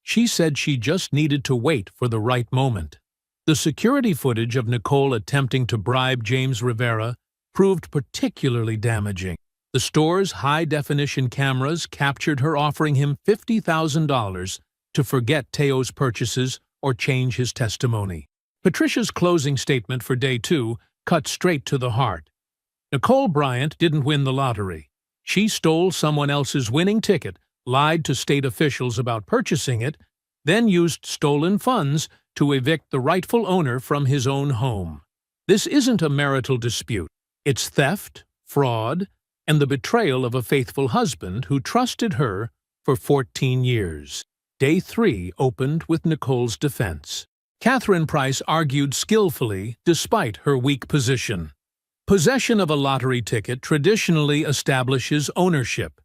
She said she just needed to wait for the right moment. The security footage of Nicole attempting to bribe James Rivera proved particularly damaging. The store's high-definition cameras captured her offering him $50,000 to forget Teo's purchases or change his testimony. Patricia's closing statement for Day 2 cut straight to the heart. Nicole Bryant didn't win the lottery. She stole someone else's winning ticket, lied to state officials about purchasing it, then used stolen funds to evict the rightful owner from his own home. This isn't a marital dispute. It's theft, fraud, and the betrayal of a faithful husband who trusted her for 14 years. Day 3 opened with Nicole's defense. Catherine Price argued skillfully despite her weak position. Possession of a lottery ticket traditionally establishes ownership.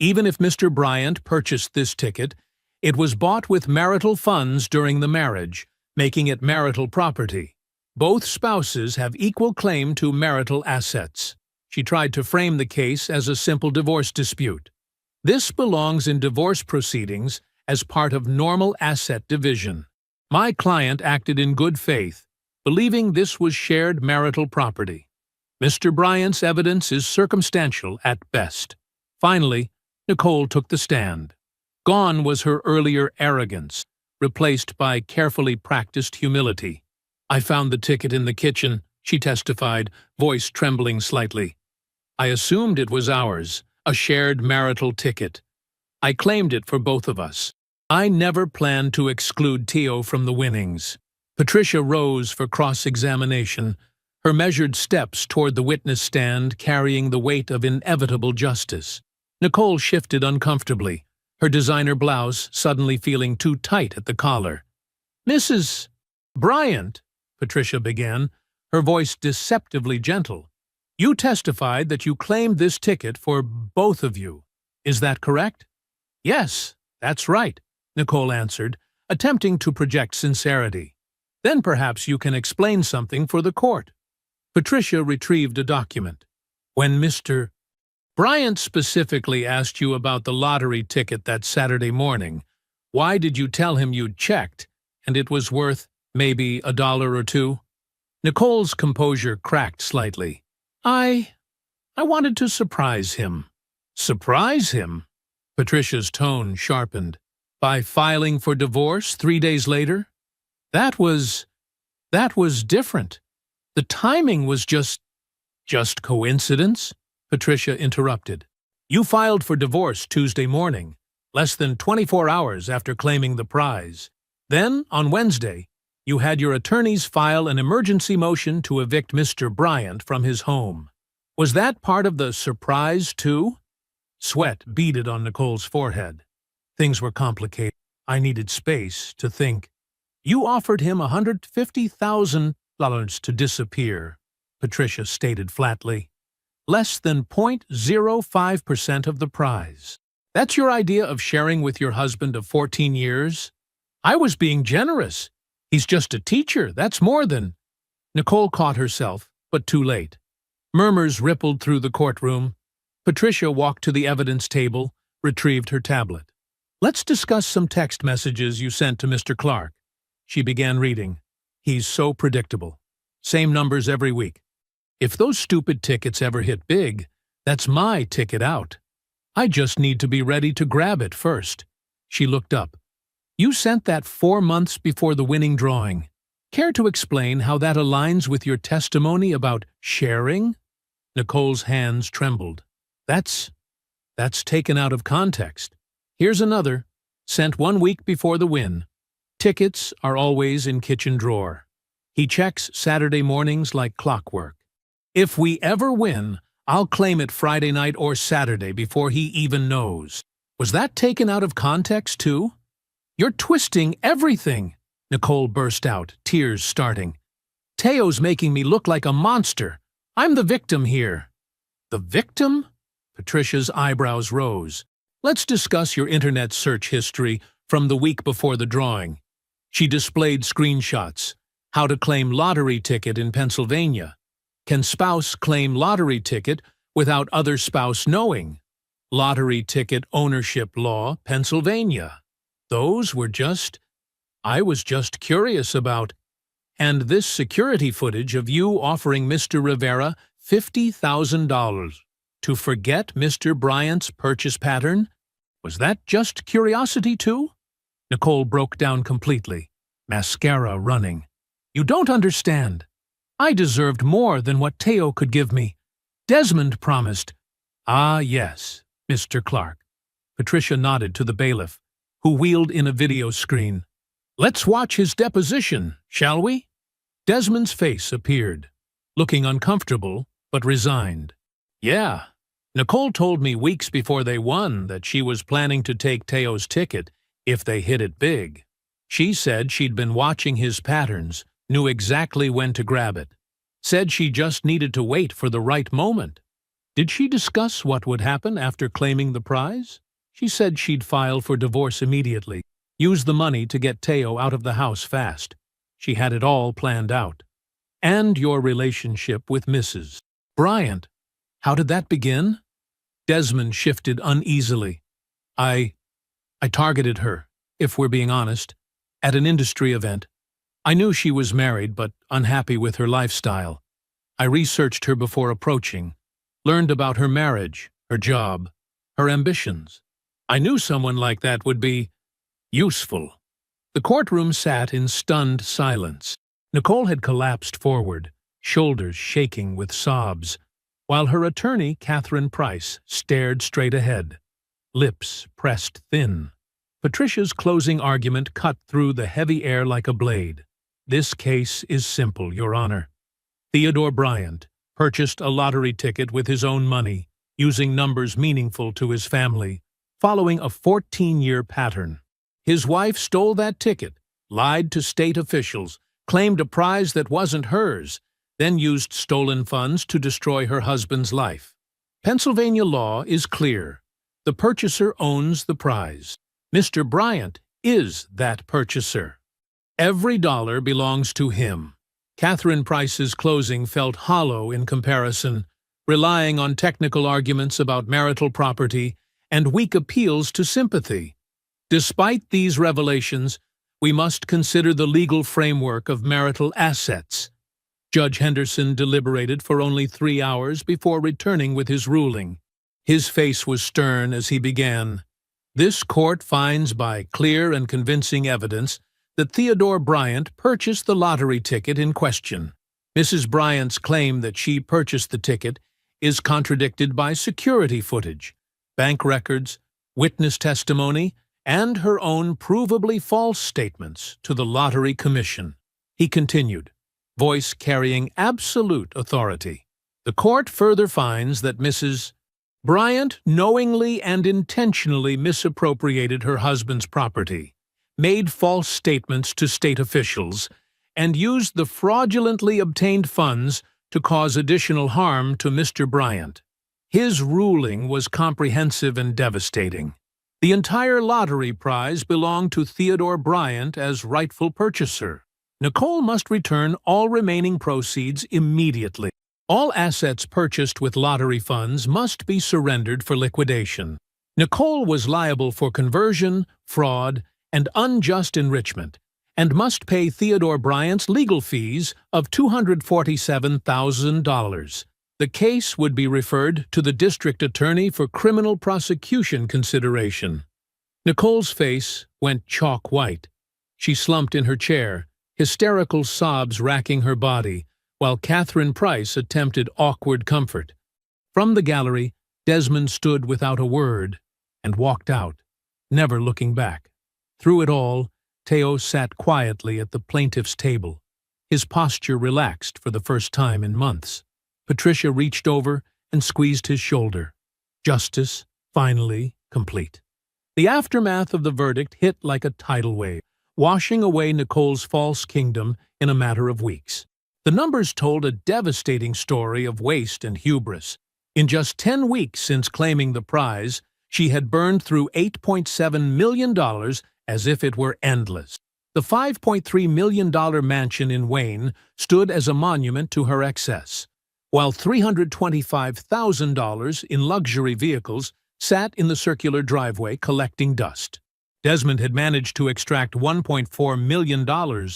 Even if Mr. Bryant purchased this ticket, it was bought with marital funds during the marriage, making it marital property. Both spouses have equal claim to marital assets. She tried to frame the case as a simple divorce dispute. This belongs in divorce proceedings as part of normal asset division. My client acted in good faith, believing this was shared marital property. Mr. Bryant's evidence is circumstantial at best. Finally, Nicole took the stand. Gone was her earlier arrogance, replaced by carefully practiced humility. "I found the ticket in the kitchen," she testified, voice trembling slightly. "I assumed it was ours, a shared marital ticket. I claimed it for both of us. I never planned to exclude Teo from the winnings." Patricia rose for cross-examination, her measured steps toward the witness stand carrying the weight of inevitable justice. Nicole shifted uncomfortably, her designer blouse suddenly feeling too tight at the collar. "Mrs. Bryant," Patricia began, her voice deceptively gentle, "you testified that you claimed this ticket for both of you. Is that correct?" "Yes, that's right," Nicole answered, attempting to project sincerity. "Then perhaps you can explain something for the court." Patricia retrieved a document. "When Mr. Bryant specifically asked you about the lottery ticket that Saturday morning, why did you tell him you'd checked and it was worth maybe $1 or $2? Nicole's composure cracked slightly. I wanted to surprise him." "Surprise him?" Patricia's tone sharpened. "By filing for divorce 3 days later? That was different. The timing was just coincidence?" Patricia interrupted. "You filed for divorce Tuesday morning, less than 24 hours after claiming the prize. Then, on Wednesday, you had your attorneys file an emergency motion to evict Mr. Bryant from his home. Was that part of the surprise, too?" Sweat beaded on Nicole's forehead. Things were complicated. I needed space to think. "You offered him $150,000 to disappear," Patricia stated flatly. "Less than 0.05% of the prize. That's your idea of sharing with your husband of 14 years? I was being generous. He's just a teacher, that's more than—" Nicole caught herself, but too late. Murmurs rippled through the courtroom. Patricia walked to the evidence table, retrieved her tablet. "Let's discuss some text messages you sent to Mr. Clark." She began reading. "He's so predictable. Same numbers every week. If those stupid tickets ever hit big, that's my ticket out. I just need to be ready to grab it first." She looked up. "You sent that 4 months before the winning drawing. Care to explain how that aligns with your testimony about sharing?" Nicole's hands trembled. That's taken out of context. Here's another, sent 1 week before the win. Tickets are always in kitchen drawer. He checks Saturday mornings like clockwork. If we ever win, I'll claim it Friday night or Saturday before he even knows. Was that taken out of context, too? You're twisting everything, Nicole burst out, tears starting. Teo's making me look like a monster. I'm the victim here. The victim? Patricia's eyebrows rose. Let's discuss your internet search history from the week before the drawing. She displayed screenshots. How to claim lottery ticket in Pennsylvania. Can spouse claim lottery ticket without other spouse knowing? Lottery ticket ownership law, Pennsylvania. Those were I was just curious about. And this security footage of you offering Mr. Rivera $50,000 to forget Mr. Bryant's purchase pattern? Was that just curiosity too? Nicole broke down completely, mascara running. You don't understand. I deserved more than what Teo could give me. Desmond promised. Ah, yes, Mr. Clark. Patricia nodded to the bailiff, who wheeled in a video screen. Let's watch his deposition, shall we? Desmond's face appeared, looking uncomfortable but resigned. Yeah, Nicole told me weeks before they won that she was planning to take Teo's ticket if they hit it big. She said she'd been watching his patterns, knew exactly when to grab it. Said she just needed to wait for the right moment. Did she discuss what would happen after claiming the prize? She said she'd file for divorce immediately, use the money to get Teo out of the house fast. She had it all planned out. And your relationship with Mrs. Bryant. How did that begin? Desmond shifted uneasily. I targeted her, if we're being honest, at an industry event. I knew she was married but unhappy with her lifestyle. I researched her before approaching, learned about her marriage, her job, her ambitions. I knew someone like that would be useful. The courtroom sat in stunned silence. Nicole had collapsed forward, shoulders shaking with sobs, while her attorney, Catherine Price, stared straight ahead, lips pressed thin. Patricia's closing argument cut through the heavy air like a blade. This case is simple, Your Honor. Theodore Bryant purchased a lottery ticket with his own money, using numbers meaningful to his family, following a 14-year pattern. His wife stole that ticket, lied to state officials, claimed a prize that wasn't hers, then used stolen funds to destroy her husband's life. Pennsylvania law is clear. The purchaser owns the prize. Mr. Bryant is that purchaser. Every dollar belongs to him. Catherine Price's closing felt hollow in comparison, relying on technical arguments about marital property and weak appeals to sympathy. Despite these revelations, we must consider the legal framework of marital assets. Judge Henderson deliberated for only 3 hours before returning with his ruling. His face was stern as he began. This court finds by clear and convincing evidence that Theodore Bryant purchased the lottery ticket in question. Mrs. Bryant's claim that she purchased the ticket is contradicted by security footage, bank records, witness testimony, and her own provably false statements to the Lottery Commission. He continued, voice carrying absolute authority. The court further finds that Mrs. Bryant knowingly and intentionally misappropriated her husband's property, made false statements to state officials, and used the fraudulently obtained funds to cause additional harm to Mr. Bryant. His ruling was comprehensive and devastating. The entire lottery prize belonged to Theodore Bryant as rightful purchaser. Nicole must return all remaining proceeds immediately. All assets purchased with lottery funds must be surrendered for liquidation. Nicole was liable for conversion, fraud, and unjust enrichment, and must pay Theodore Bryant's legal fees of $247,000. The case would be referred to the district attorney for criminal prosecution consideration. Nicole's face went chalk white. She slumped in her chair, hysterical sobs racking her body, while Catherine Price attempted awkward comfort. From the gallery, Desmond stood without a word and walked out, never looking back. Through it all, Teo sat quietly at the plaintiff's table, his posture relaxed for the first time in months. Patricia reached over and squeezed his shoulder. Justice, finally, complete. The aftermath of the verdict hit like a tidal wave, washing away Nicole's false kingdom in a matter of weeks. The numbers told a devastating story of waste and hubris. In just 10 weeks since claiming the prize, she had burned through $8.7 million as if it were endless. The $5.3 million mansion in Wayne stood as a monument to her excess, while $325,000 in luxury vehicles sat in the circular driveway collecting dust. Desmond had managed to extract $1.4 million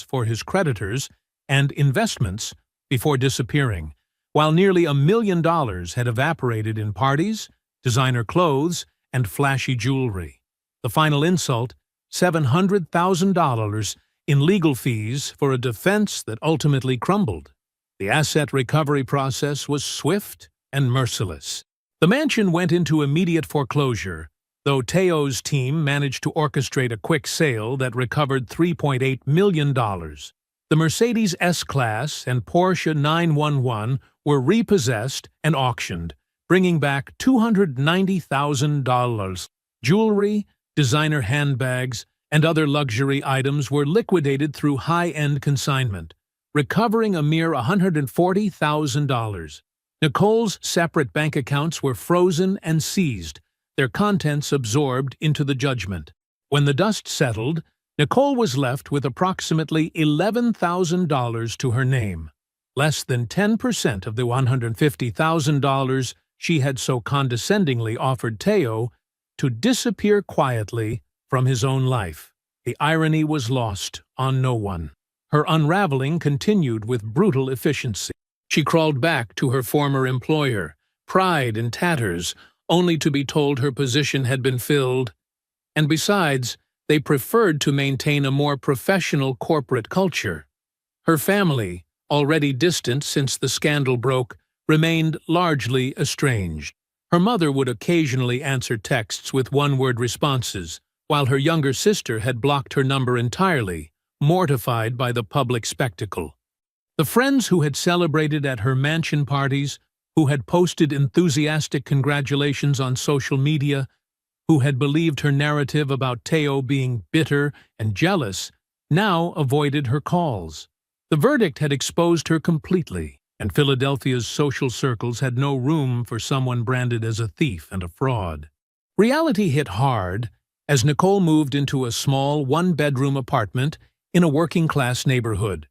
for his creditors and investments before disappearing, while nearly $1 million had evaporated in parties, designer clothes, and flashy jewelry. The final insult, $700,000 in legal fees for a defense that ultimately crumbled. The asset recovery process was swift and merciless. The mansion went into immediate foreclosure, though Teo's team managed to orchestrate a quick sale that recovered $3.8 million. The Mercedes S-Class and Porsche 911 were repossessed and auctioned, bringing back $290,000. Jewelry, designer handbags, and other luxury items were liquidated through high-end consignment, recovering a mere $140,000. Nicole's separate bank accounts were frozen and seized, their contents absorbed into the judgment. When the dust settled, Nicole was left with approximately $11,000 to her name, less than 10% of the $150,000 she had so condescendingly offered Teo to disappear quietly from his own life. The irony was lost on no one. Her unraveling continued with brutal efficiency. She crawled back to her former employer, pride in tatters, only to be told her position had been filled. And besides, they preferred to maintain a more professional corporate culture. Her family, already distant since the scandal broke, remained largely estranged. Her mother would occasionally answer texts with one-word responses, while her younger sister had blocked her number entirely, mortified by the public spectacle. The friends who had celebrated at her mansion parties, who had posted enthusiastic congratulations on social media, who had believed her narrative about Teo being bitter and jealous, now avoided her calls. The verdict had exposed her completely, and Philadelphia's social circles had no room for someone branded as a thief and a fraud. Reality hit hard as Nicole moved into a small one-bedroom apartment in a working-class neighborhood,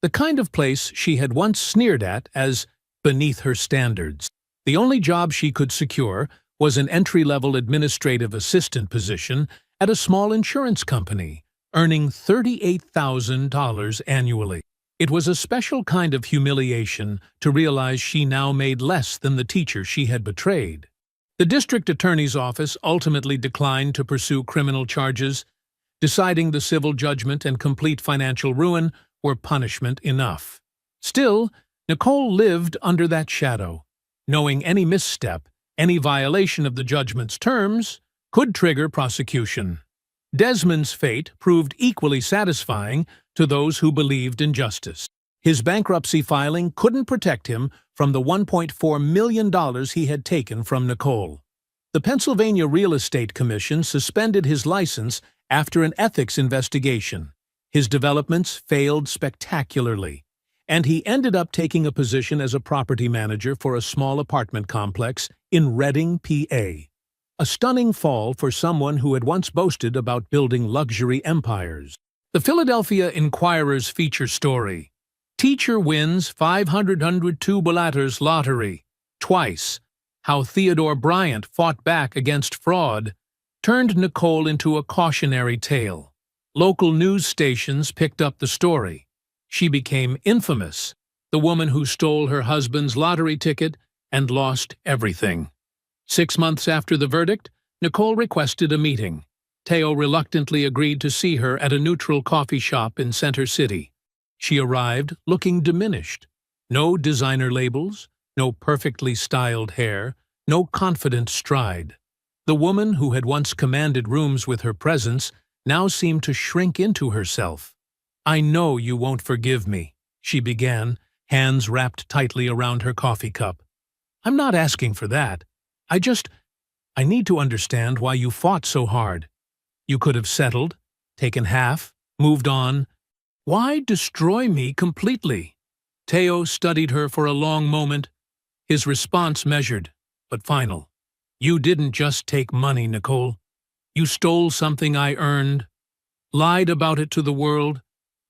the kind of place she had once sneered at as beneath her standards. The only job she could secure was an entry-level administrative assistant position at a small insurance company, earning $38,000 annually. It was a special kind of humiliation to realize she now made less than the teacher she had betrayed. The district attorney's office ultimately declined to pursue criminal charges, deciding the civil judgment and complete financial ruin were punishment enough. Still, Nicole lived under that shadow, knowing any misstep, any violation of the judgment's terms, could trigger prosecution. Desmond's fate proved equally satisfying to those who believed in justice. His bankruptcy filing couldn't protect him from the $1.4 million he had taken from Nicole. The Pennsylvania Real Estate Commission suspended his license after an ethics investigation. His developments failed spectacularly, and he ended up taking a position as a property manager for a small apartment complex in Reading, PA. A stunning fall for someone who had once boasted about building luxury empires. The Philadelphia Inquirer's feature story, Teacher Wins $500 Lottery, Twice, How Theodore Bryant Fought Back Against Fraud, turned Nicole into a cautionary tale. Local news stations picked up the story. She became infamous, the woman who stole her husband's lottery ticket and lost everything. 6 months after the verdict, Nicole requested a meeting. Teo reluctantly agreed to see her at a neutral coffee shop in Center City. She arrived looking diminished. No designer labels, no perfectly styled hair, no confident stride. The woman who had once commanded rooms with her presence now seemed to shrink into herself. "I know you won't forgive me," she began, hands wrapped tightly around her coffee cup. I'm not asking for that. I need to understand why you fought so hard. You could have settled, taken half, moved on. Why destroy me completely? Teo studied her for a long moment, his response measured, but final. You didn't just take money, Nicole. You stole something I earned, lied about it to the world,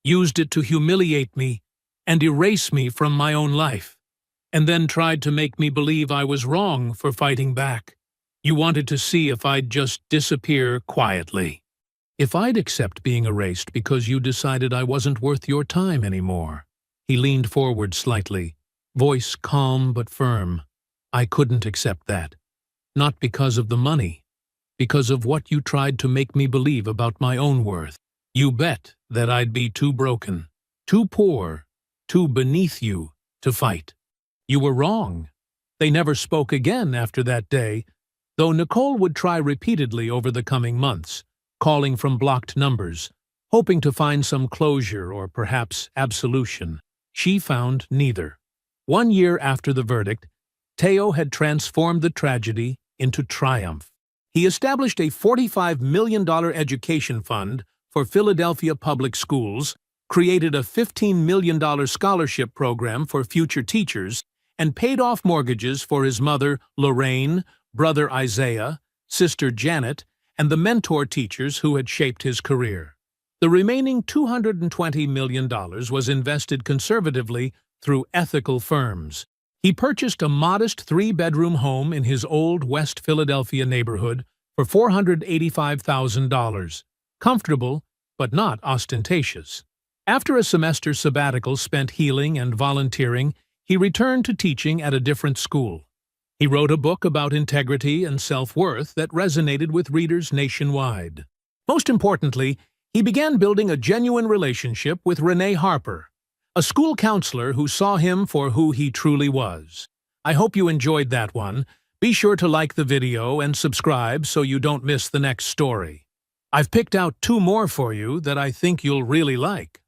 used it to humiliate me and erase me from my own life, and then tried to make me believe I was wrong for fighting back. You wanted to see if I'd just disappear quietly. If I'd accept being erased because you decided I wasn't worth your time anymore. He leaned forward slightly, voice calm but firm. I couldn't accept that. Not because of the money, because of what you tried to make me believe about my own worth. You bet that I'd be too broken, too poor, too beneath you to fight. You were wrong. They never spoke again after that day, though Nicole would try repeatedly over the coming months, calling from blocked numbers, hoping to find some closure or perhaps absolution. She found neither. 1 year after the verdict, Teo had transformed the tragedy into triumph. He established a $45 million education fund for Philadelphia public schools, created a $15 million scholarship program for future teachers, and paid off mortgages for his mother, Lorraine, brother Isaiah, sister Janet, and the mentor teachers who had shaped his career. The remaining $220 million was invested conservatively through ethical firms. He purchased a modest 3-bedroom home in his old West Philadelphia neighborhood for $485,000. Comfortable, but not ostentatious. After a semester sabbatical spent healing and volunteering, he returned to teaching at a different school. He wrote a book about integrity and self-worth that resonated with readers nationwide. Most importantly, he began building a genuine relationship with Renee Harper, a school counselor who saw him for who he truly was. I hope you enjoyed that one. Be sure to like the video and subscribe so you don't miss the next story. I've picked out 2 more for you that I think you'll really like.